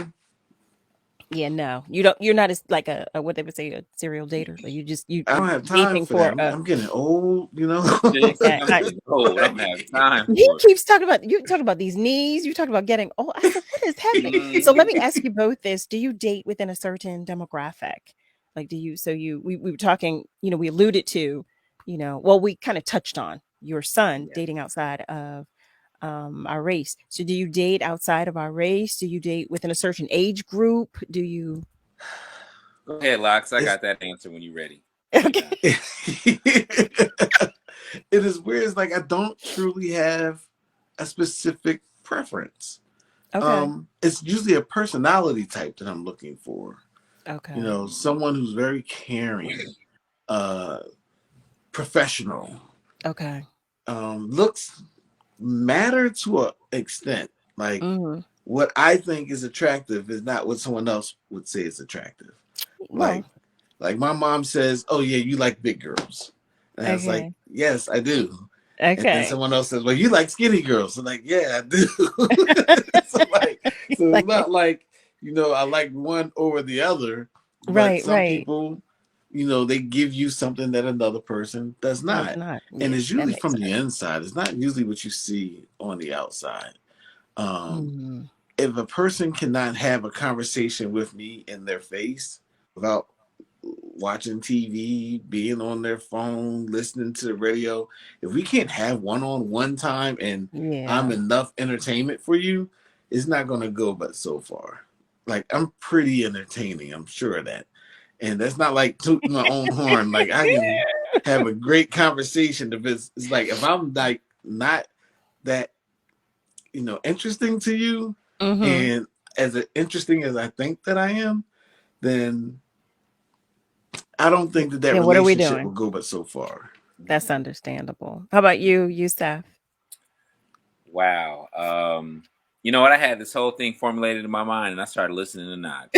Yeah, no. You're not as like a what they would say, a serial dater. Like I you're don't have time dating for that. for I'm getting old, okay. I'm getting old. I don't have time He for it. keeps talking about these knees. You talk about getting old. I said, what is happening? So let me ask you both this: do you date within a certain demographic? Like, do you? So we were talking. We alluded to. Well, we kind of touched on your son dating outside of our race. So do you date outside of our race? Do you date within a certain age group? Do you? Go ahead, Locks. I it's got that answer when you're ready. Okay. it is weird. It's like I don't truly have a specific preference. Okay. It's usually a personality type that I'm looking for. Okay. Someone who's very caring, uh, professional. Okay. Looks matter to an extent. Like Mhm. what I think is attractive is not what someone else would say is attractive. Well. Like my mom says, "Oh yeah, you like big girls," and I was like, Okay. "Yes, I do." And then Okay. someone else says, "Well, you like skinny girls." So like, "Yeah, I do." so it's Like, not like I like one over the other, but right. some Right. people, they give you something that another person does Does not, not. and Yeah, it's that usually makes from the sense. inside. It's not usually what you see on the outside. Um, Mhm. if a person cannot have a conversation with me in their face without watching TV, being on their phone, listening to the radio, if we can't have one-on-one time and I'm Yeah. enough entertainment for you, it's not going to go but so far. Like I'm pretty entertaining, I'm sure of that. And that's not like tooting my own horn. Like I can have a great conversation if it's like if I'm like not that interesting to you, and as interesting as I think that I am, then I don't think that what are we relationship doing? will go but so far. That's understandable. How about you, Yusef? Wow. You know what? I had this whole thing formulated in my mind, and I started listening to Knox.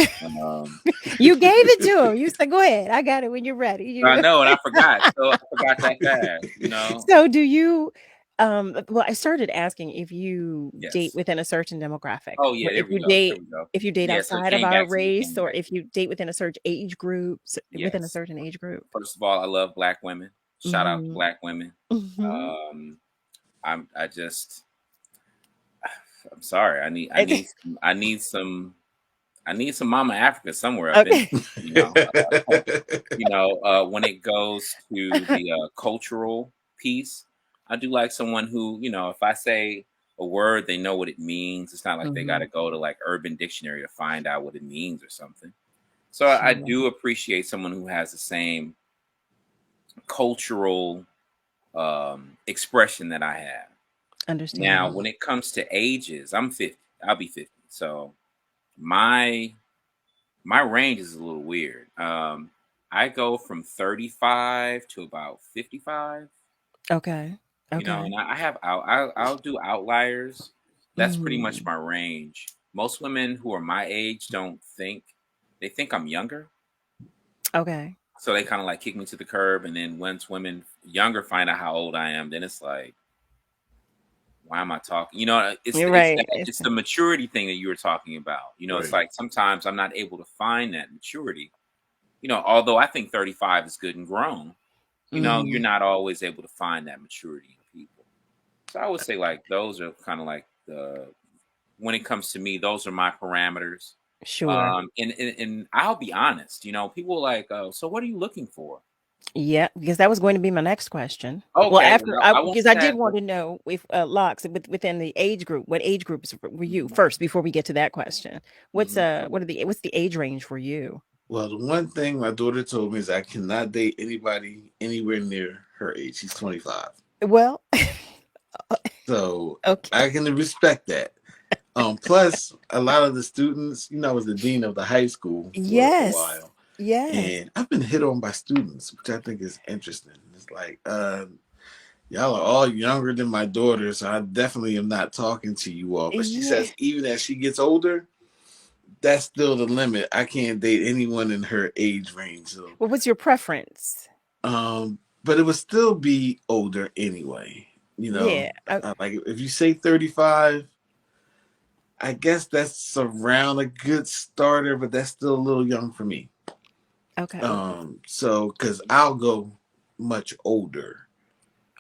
You gave it to him. You said, "Go ahead, I got it when you're ready." I know, and I forgot. So I forgot that fast. So do you? Well, I started asking if you date within a certain demographic. Oh yeah, If there we go. if you date Yeah, so it outside of came our back to me, race, or if you date within a certain age group, within a Yes. certain age group. First of all, I love Black women. Shout out to Black women. Mhm. I'm sorry. I need some Mama Africa somewhere up in when it goes to the cultural piece. I do like someone who, if I say a word, they know what it means. It's not like they got to go to like Urban Dictionary to find out what it means or something. So I do appreciate someone who has the same cultural expression that I have. Understand. Now, when it comes to ages, I'm 50. I'll be 50. So my range is a little weird. I go from 35 to about 55. Okay. And I'll do outliers. That's pretty much my range. Most women who are my age they think I'm younger. Okay. So they kind of like kick me to the curb. And then once women younger find out how old I am, then it's like, why am I talking? It's the maturity thing that you were talking about. It's like sometimes I'm not able to find that maturity. Although I think 35 is good and grown, you're not always able to find that maturity in people. So I would say like those are kind of like when it comes to me, those are my parameters. Sure. And I'll be honest, people like, so what are you looking for? Yeah, because that was going to be my next question. Okay, well, because I did want to know if Lox within the age group, what age groups were you first before we get to that question? What's the age range for you? Well, the one thing my daughter told me is I cannot date anybody anywhere near her age. She's 25. Well, so I can respect that. Plus, a lot of the students, I was the dean of the high school for a while. Yes. And I've been hit on by students, which I think is interesting. It's like, y'all are all younger than my daughter, so I definitely am not talking to you all. But she says even as she gets older, that's still the limit. I can't date anyone in her age range. So, well, what's your preference? But it would still be older anyway. Like if you say 35, I guess that's around a good starter, but that's still a little young for me. Okay. So because I'll go much older.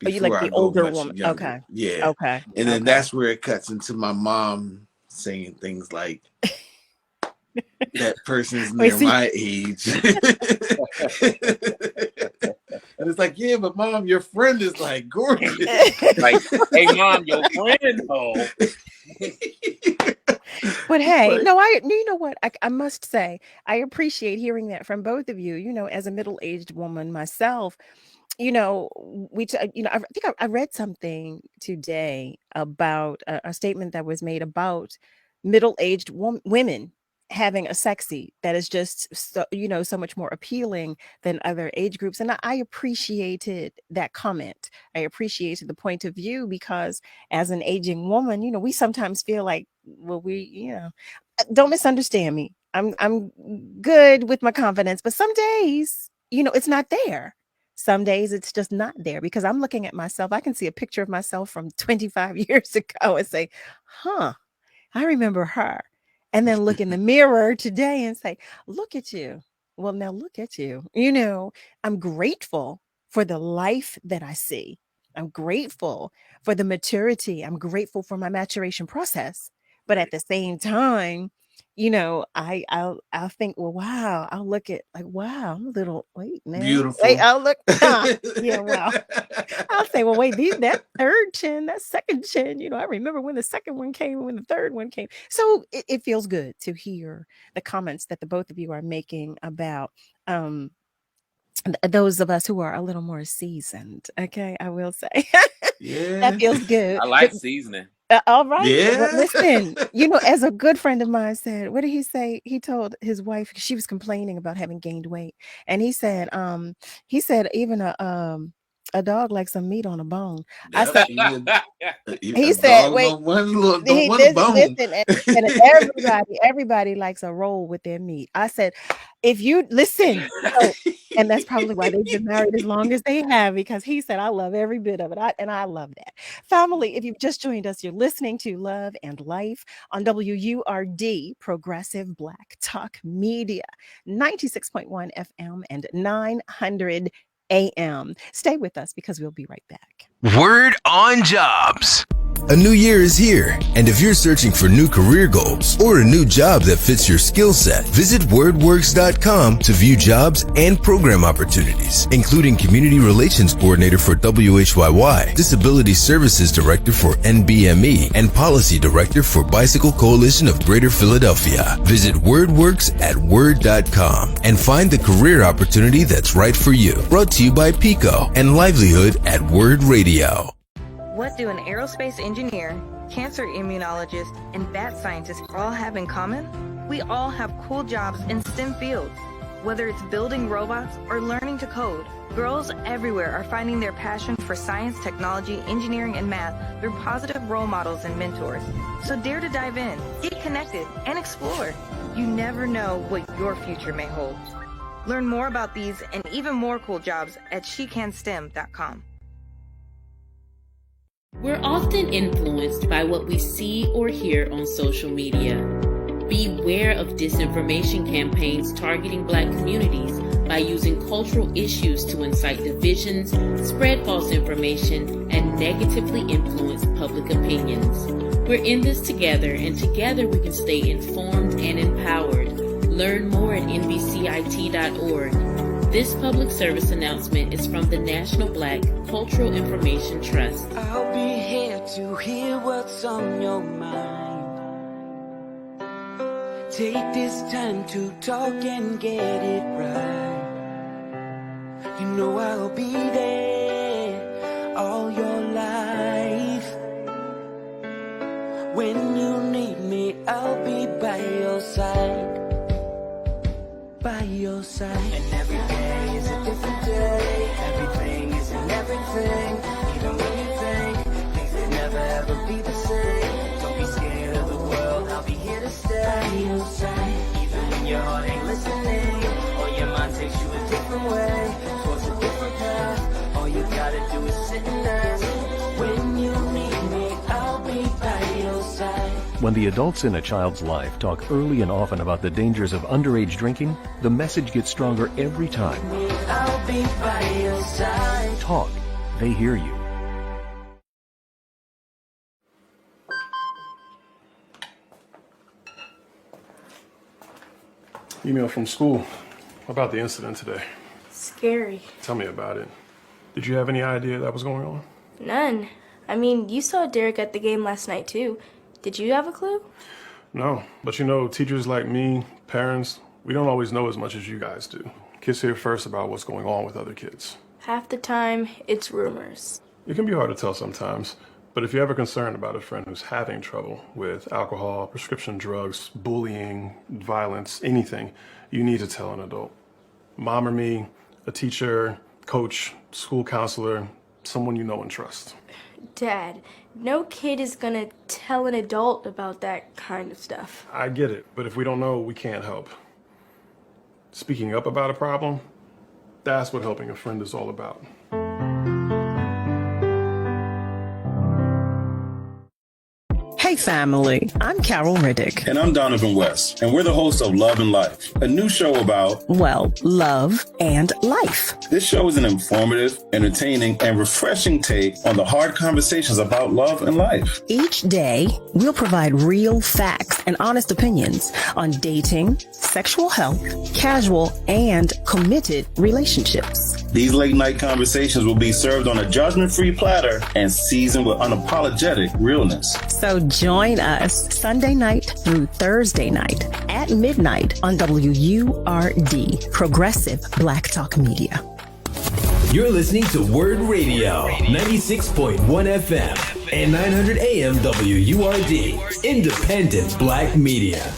You like the older woman? Younger. Okay. Yeah. Okay. And then that's where it cuts into my mom saying things like, "That person's near my age." And it's like, yeah, but mom, your friend is like gorgeous. Like, hey, mom, your friend, though. But hey, no, you know what? I must say, I appreciate hearing that from both of you. As a middle-aged woman myself, I think I read something today about a statement that was made about middle-aged women having a sexy that is just so much more appealing than other age groups. And I appreciated that comment. I appreciated the point of view, because as an aging woman, we sometimes feel like, well, don't misunderstand me. I'm good with my confidence, but some days, it's not there. Some days it's just not there, because I'm looking at myself. I can see a picture of myself from 25 years ago and say, I remember her. And then look in the mirror today and say, look at you. Well, now look at you. I'm grateful for the life that I see. I'm grateful for the maturity. I'm grateful for my maturation process. But at the same time, I'll think, well, wow, I'll look at like, wow, I'm a little, wait, now, Beautiful. wait, I'll look, yeah, wow. I'll say, well, wait, that third chin, that second chin, I remember when the second one came and when the third one came. So it feels good to hear the comments that the both of you are making about those of us who are a little more seasoned. Okay, I will say. Yeah. That feels good. I like seasoning. All right. Yeah. Well, listen, as a good friend of mine said, what did he say? He told his wife, she was complaining about having gained weight. And he said, even a dog likes some meat on a bone. I said, he said, wait, listen, and everybody likes a roll with their meat. I said, if you listen, and that's probably why they've been married as long as they have, because he said, I love every bit of it. I love that. Family, if you've just joined us, you're listening to Love and Life on WURD, Progressive Black Talk Media, 96.1 FM and 900 AM. Stay with us because we'll be right back. Word on Jobs. A new year is here, and if you're searching for new career goals or a new job that fits your skill set, visit wordworks.com to view jobs and program opportunities, including Community Relations Coordinator for WHYY, Disability Services Director for NBME, and Policy Director for Bicycle Coalition of Greater Philadelphia. Visit WordWorks at word.com and find the career opportunity that's right for you. Brought to you by Pico and Livelihood at Word Radio. What do an aerospace engineer, cancer immunologist, and bat scientist all have in common? We all have cool jobs in STEM fields. Whether it's building robots or learning to code, girls everywhere are finding their passion for science, technology, engineering, and math through positive role models and mentors. So dare to dive in, get connected, and explore. You never know what your future may hold. Learn more about these and even more cool jobs at SheCanSTEM.com. We're often influenced by what we see or hear on social media. Beware of disinformation campaigns targeting Black communities by using cultural issues to incite divisions, spread false information, and negatively influence public opinions. We're in this together, and together we can stay informed and empowered. Learn more at nbcit.org. This public service announcement is from the National Black Cultural Information Trust. I'll be here to hear what's on your mind. Take this time to talk and get it right. You know I'll be there all your life. When you need me, I'll be by your side. By your side. And every day is a different day. Everything is in everything. Even when you think things will never ever be the same. Don't be scared of the world, I'll be here to stay. By your side. Even when your heart ain't listening, or your mind takes you a different way, towards a different path. All you gotta do is sit and ask. When you need me, I'll be by your side. When the adults in a child's life talk early and often about the dangers of underage drinking, the message gets stronger every time. I'll be by your side. Talk. They hear you. Email from school about the incident today. Scary. Tell me about it. Did you have any idea that was going on? None. I mean, you saw Derek at the game last night, too. Did you have a clue? No, but teachers like me, parents, we don't always know as much as you guys do. Kids hear first about what's going on with other kids. Half the time, it's rumors. It can be hard to tell sometimes, but if you're ever concerned about a friend who's having trouble with alcohol, prescription drugs, bullying, violence, anything, you need to tell an adult. Mom or me, a teacher, coach, school counselor, someone you know and trust. Dad, no kid is gonna tell an adult about that kind of stuff. I get it, but if we don't know, we can't help. Speaking up about a problem, that's what helping a friend is all about. Hey, family. I'm Carol Riddick. And I'm Donavan S. And we're the hosts of Love and Life, a new show about, well, love and life. This show is an informative, entertaining, and refreshing take on the hard conversations about love and life. Each day, we'll provide real facts and honest opinions on dating, sexual health, casual, and committed relationships. These late night conversations will be served on a judgment-free platter and seasoned with unapologetic realness. So join us Sunday night through Thursday night at midnight on WURD, Progressive Black Talk Media. You're listening to WURD Radio, 96.1 FM and 900 AM WURD, Independent Black Media.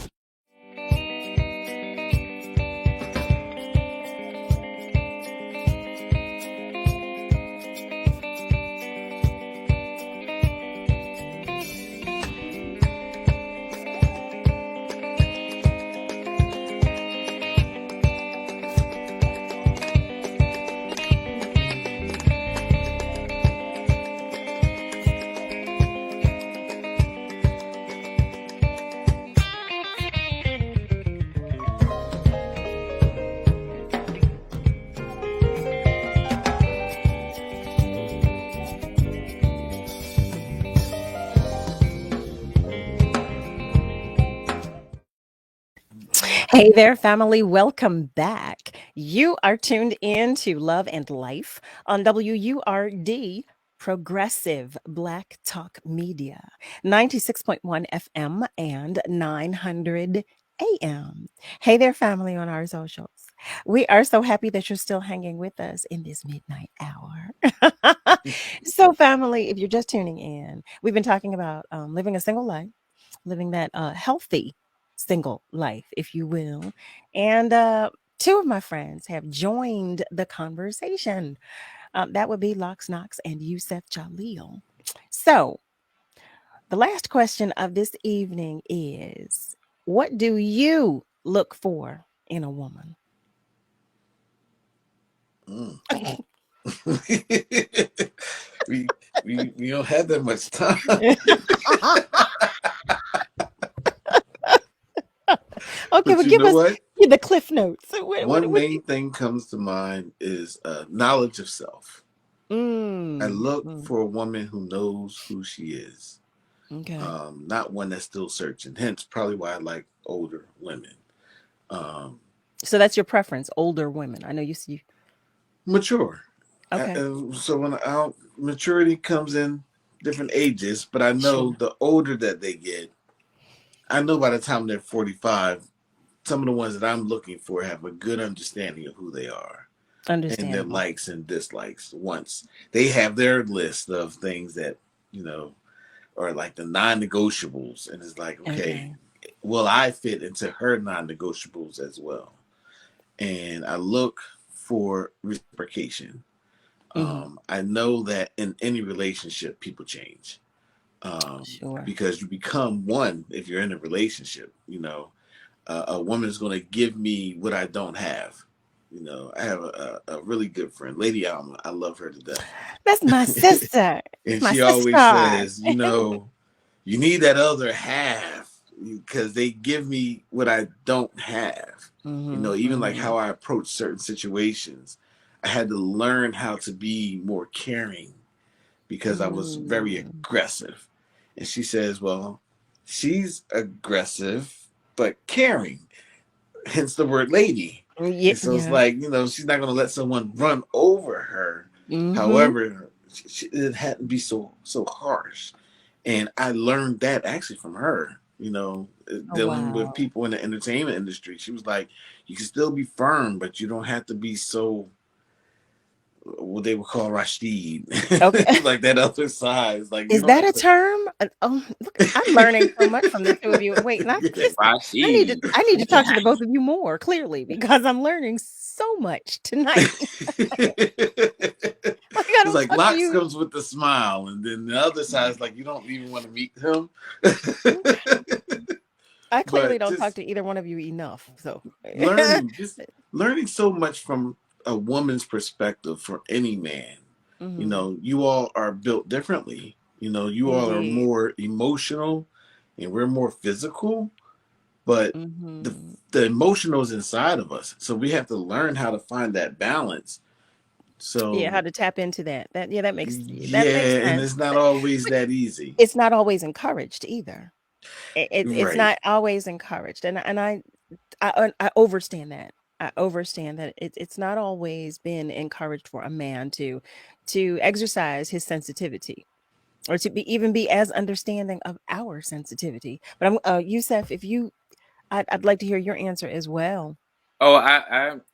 Hey there, family. Welcome back. You are tuned in to Love and Life on WURD, Progressive Black Talk Media, 96.1 FM and 900 AM. Hey there, family, on our socials. We are so happy that you're still hanging with us in this midnight hour. So, family, if you're just tuning in, we've been talking about living a single life, living that healthy single life, if you will. And two of my friends have joined the conversation. That would be Lox Knox and YUSEF Jaleel. So the last question of this evening is, what do you look for in a woman? we don't have that much time. Okay, but give us the cliff notes. One main thing comes to mind is knowledge of self. I look for a woman who knows who she is. Okay. Not one that's still searching. Hence, probably why I like older women. So that's your preference, older women. I know you see. Mature. Okay. So when maturity comes in different ages, but I know the older that they get, I know by the time they're 45, some of the ones that I'm looking for have a good understanding of who they are and their likes and dislikes. Once they have their list of things that, are like the non-negotiables, and it's like, okay, will I fit into her non-negotiables as well? And I look for reciprocation. I know that in any relationship, people change. Because you become one if you're in a relationship. A woman is going to give me what I don't have. I have a really good friend, Lady Alma. I love her to death. That's my sister. And she always says, you need that other half because they give me what I don't have. Even like how I approach certain situations, I had to learn how to be more caring because I was very aggressive. And she says, well, she's aggressive, but caring, hence the word lady. And so it's like, she's not going to let someone run over her. However, it hadn't be so harsh. And I learned that actually from her, dealing with people in the entertainment industry. She was like, you can still be firm, but you don't have to be so, what they would call Rashid. Okay. Like that other side. Like, is that a term? Oh, look, I'm learning so much from the two of you. Wait, I need to talk to the both of you more clearly because I'm learning so much tonight. It's like Lox comes with the smile, and then the other side is like you don't even want to meet him. I clearly don't talk to either one of you enough. So learning so much from a woman's perspective for any man. You all are built differently. You all are more emotional. and we're more physical, but the emotional is inside of us. So we have to learn how to find that balance. So how to tap into that. That makes and sense. it's not always that easy. It's not always encouraged either. It's Right. not always encouraged, and I overstand that. I overstand that it's not always been encouraged for a man to exercise his sensitivity, or to even be as understanding of our sensitivity. But I'm Yusef, if you, I'd like to hear your answer as well. Oh,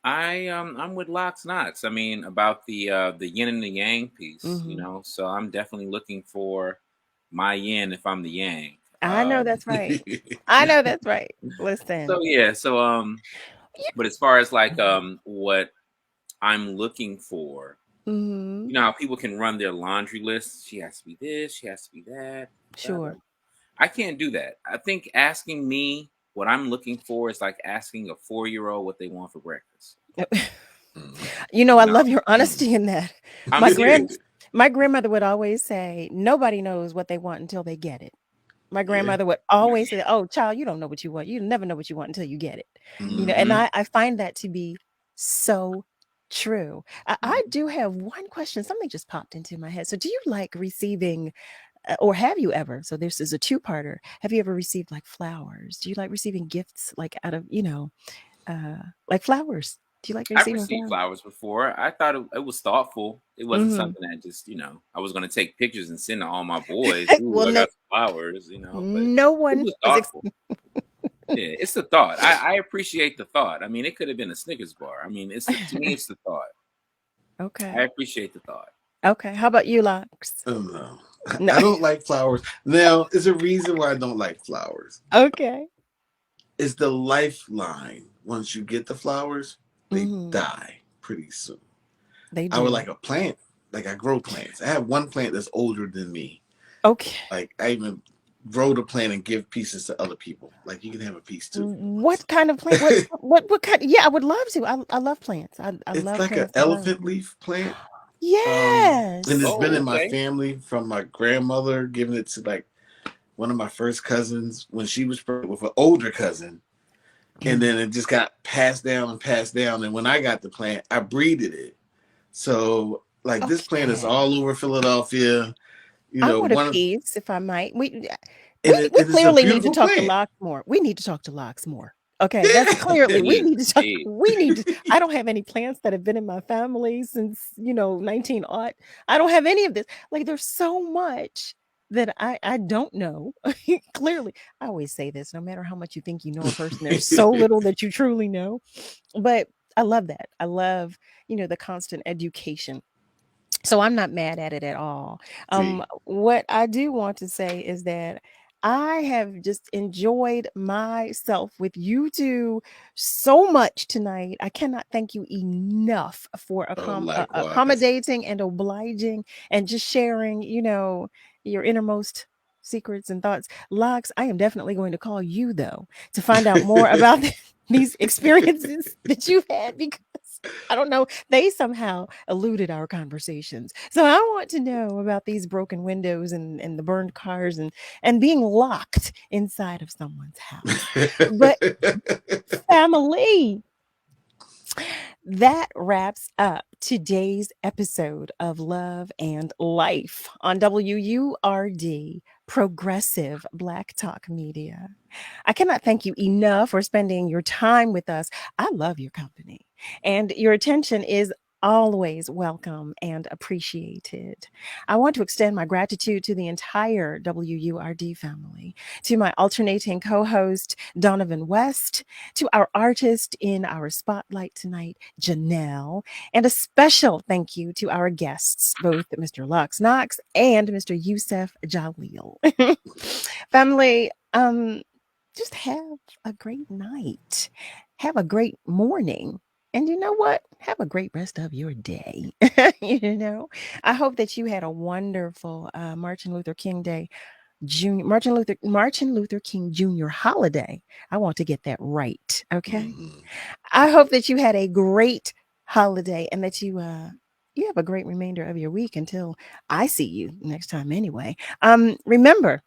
I'm with Lox Knox. I mean, about the yin and the yang piece, you know. So I'm definitely looking for my yin if I'm the yang. I know that's right. I know that's right. Listen. So yeah, so but as far as like what I'm looking for, you know how people can run their laundry list. She has to be this, she has to be that. Sure. I can't do that. I think asking me what I'm looking for is like asking a 4-year-old what they want for breakfast. You know, I love your honesty in that. I'm serious. My grandmother would always say, nobody knows what they want until they get it. My grandmother would always say, oh, child, you don't know what you want. You never know what you want until you get it. You know, and I find that to be so true. I do have one question. Something just popped into my head. So do you like receiving, or have you ever, so this is a two-parter, have you ever received like flowers? Do you like receiving gifts like out of, like flowers? Do you like I've receiving received flowers? flowers before. I thought it was thoughtful. It wasn't something that just, I was going to take pictures and send to all my boys. Ooh, Well, I no, got some flowers, but no it one was is. thoughtful. Yeah, it's the thought. I appreciate the thought. I mean, it could have been a Snickers bar. I mean, to me, it's the thought. Okay. I appreciate the thought. Okay. How about you, Lox? No. I don't like flowers. Now, there's a reason why I don't like flowers. Okay. It's the lifeline. Once you get the flowers, they die pretty soon. They do. I would like a plant. Like I grow plants. I have one plant that's older than me. Okay. Like I even grow the plant and give pieces to other people. Like you can have a piece too. What kind of plant? What kind? Yeah, I would love to. I love plants. I It's love like an plants. elephant leaf plant. Yes. And it's been in my family from my grandmother, giving it to like one of my first cousins when she was pregnant with an older cousin. And then it just got passed down and passed down. And when I got the plant, I breeded it. So like this plant is all over Philadelphia. I want a piece, if I might. We it's clearly need to beautiful talk to plant. Lox more. We need to talk to Lox more. Okay, that's clearly we need to talk. We need to. I don't have any plants that have been in my family since 19 aught. I don't have any of this. Like there's so much that I don't know. Clearly, I always say this. No matter how much you think you know a person, there's so little that you truly know. But I love that. I love the constant education. So I'm not mad at it at all. What I do want to say is that I have just enjoyed myself with you two so much tonight. I cannot thank you enough for accommodating and obliging and just sharing, your innermost secrets and thoughts. Lox, I am definitely going to call you though to find out more about these experiences that you've had, because I don't know, they somehow eluded our conversations. So I want to know about these broken windows and the burned cars and being locked inside of someone's house. But family, that wraps up today's episode of Love and Life on WURD, Progressive Black Talk Media. I cannot thank you enough for spending your time with us. I love your company, and your attention is always welcome and appreciated. I want to extend my gratitude to the entire WURD family, to my alternating co-host, Donavan West, to our artist in our spotlight tonight, Janelle, and a special thank you to our guests, both Mr. Lox Knox and Mr. YUSEF Jaleel. Family, just have a great night. Have a great morning. And you know what? Have a great rest of your day. I hope that you had a wonderful Martin Luther King Day, Martin Luther King Jr. holiday. I want to get that right. Okay. I hope that you had a great holiday and that you have a great remainder of your week until I see you next time. Anyway, remember,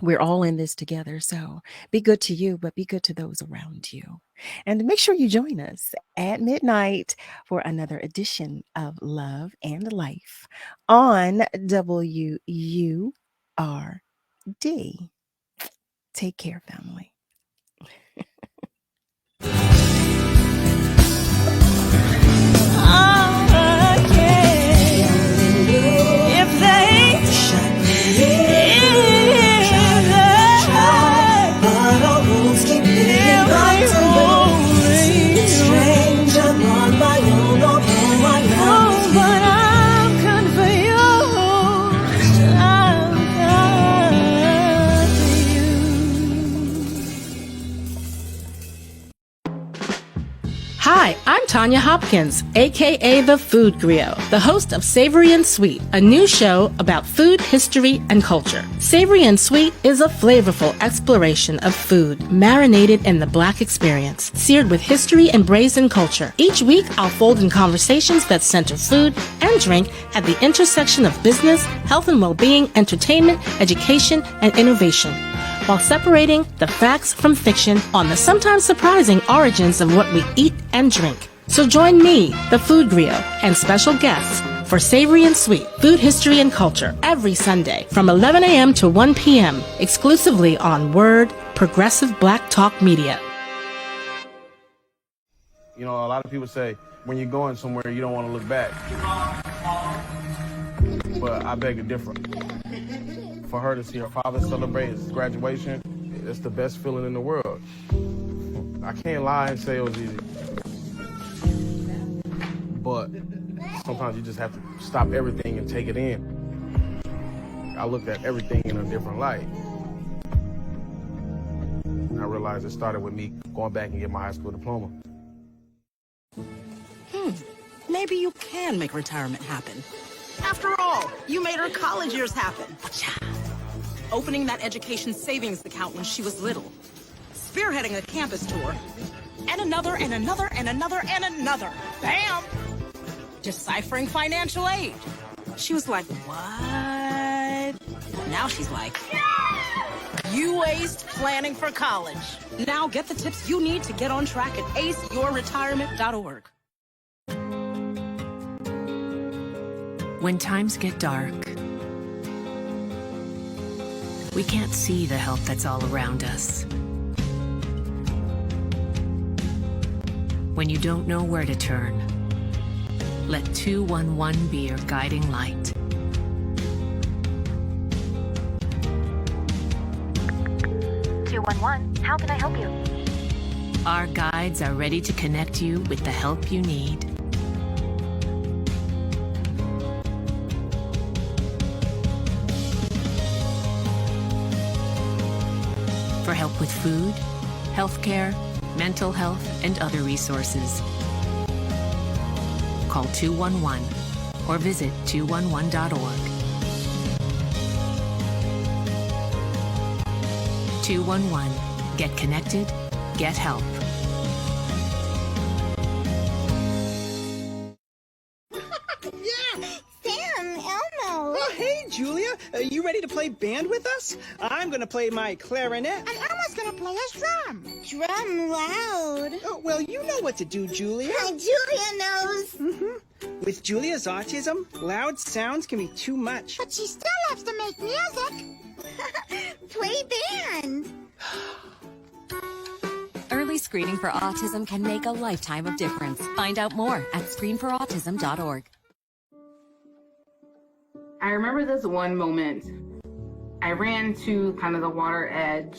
We're all in this together. So be good to you, but be good to those around you. And make sure you join us at midnight for another edition of Love and Life on WURD. Take care, family. If they but our rules keep being brought to me. Strange, I'm on my own, oh, my own. But I'm good for you. I'm Hi, I'm Tanya Hopkins, aka The Food Griot, the host of Savory and Sweet, a new show about food, history, and culture. Savory and Sweet is a flavorful exploration of food, marinated in the Black experience, seared with history and braised in culture. Each week, I'll fold in conversations that center food and drink at the intersection of business, health and well-being, entertainment, education, and innovation, while separating the facts from fiction on the sometimes surprising origins of what we eat and drink. So join me, the Food Griot, and special guests for Savory and Sweet, Food, History, and Culture every Sunday from 11 a.m. to 1 p.m. exclusively on WURD, Progressive Black Talk Media. You know, a lot of people say when you're going somewhere, you don't want to look back. But I beg to differ. For her to see her father celebrate his graduation, it's the best feeling in the world. I can't lie and say it was easy. But sometimes you just have to stop everything and take it in. I looked at everything in a different light. And I realized it started with me going back and getting my high school diploma. Maybe you can make retirement happen. After all, you made her college years happen. Opening that education savings account when she was little. Spearheading a campus tour. And another, and another, and another, and another. Bam! Deciphering financial aid. She was like, what? Now she's like, you aced planning for college. Now get the tips you need to get on track at aceyourretirement.org. When times get dark, we can't see the help that's all around us. When you don't know where to turn, let 211 be your guiding light. How can I help you? Our guides are ready to connect you with the help you need. For help with food, healthcare, mental health, and other resources. Call 211 or visit 211.org. 211. Get connected, get help. Oh, hey, Julia. You ready to play band with us? I'm going to play my clarinet. And Elmo's gonna play his drum. Drum loud. Oh, well, you know what to do, Julia. Julia knows. With Julia's autism, loud sounds can be too much. But she still loves to make music. Play band. Early screening for autism can make a lifetime of difference. Find out more at screenforautism.org. I remember this one moment. I ran to kind of the water edge,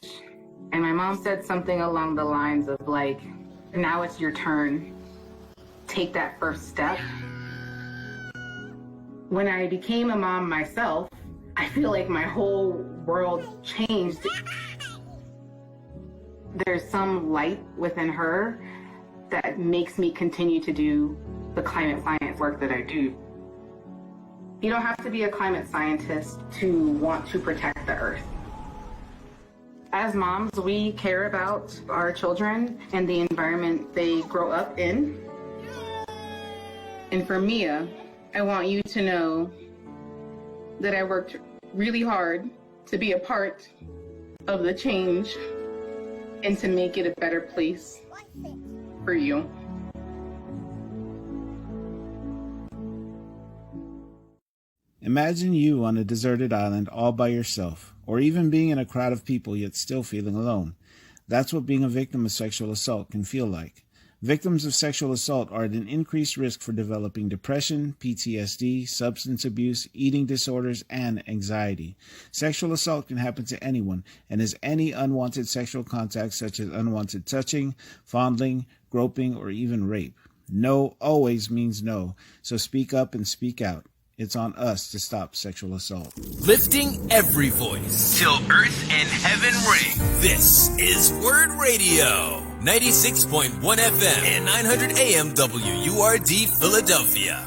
and my mom said something along the lines of like, now it's your turn. Take that first step. When I became a mom myself, I feel like my whole world changed. There's some light within her that makes me continue to do the climate science work that I do. You don't have to be a climate scientist to want to protect the earth. As moms, we care about our children and the environment they grow up in. And for Mia, I want you to know that I worked really hard to be a part of the change and to make it a better place for you. Imagine you on a deserted island all by yourself, or even being in a crowd of people yet still feeling alone. That's what being a victim of sexual assault can feel like. Victims of sexual assault are at an increased risk for developing depression, PTSD, substance abuse, eating disorders, and anxiety. Sexual assault can happen to anyone, and is any unwanted sexual contact such as unwanted touching, fondling, groping, or even rape. No always means no, so speak up and speak out. It's on us to stop sexual assault. Lifting every voice till earth and heaven ring. This is WURD Radio, 96.1 FM and 900 AM WURD Philadelphia.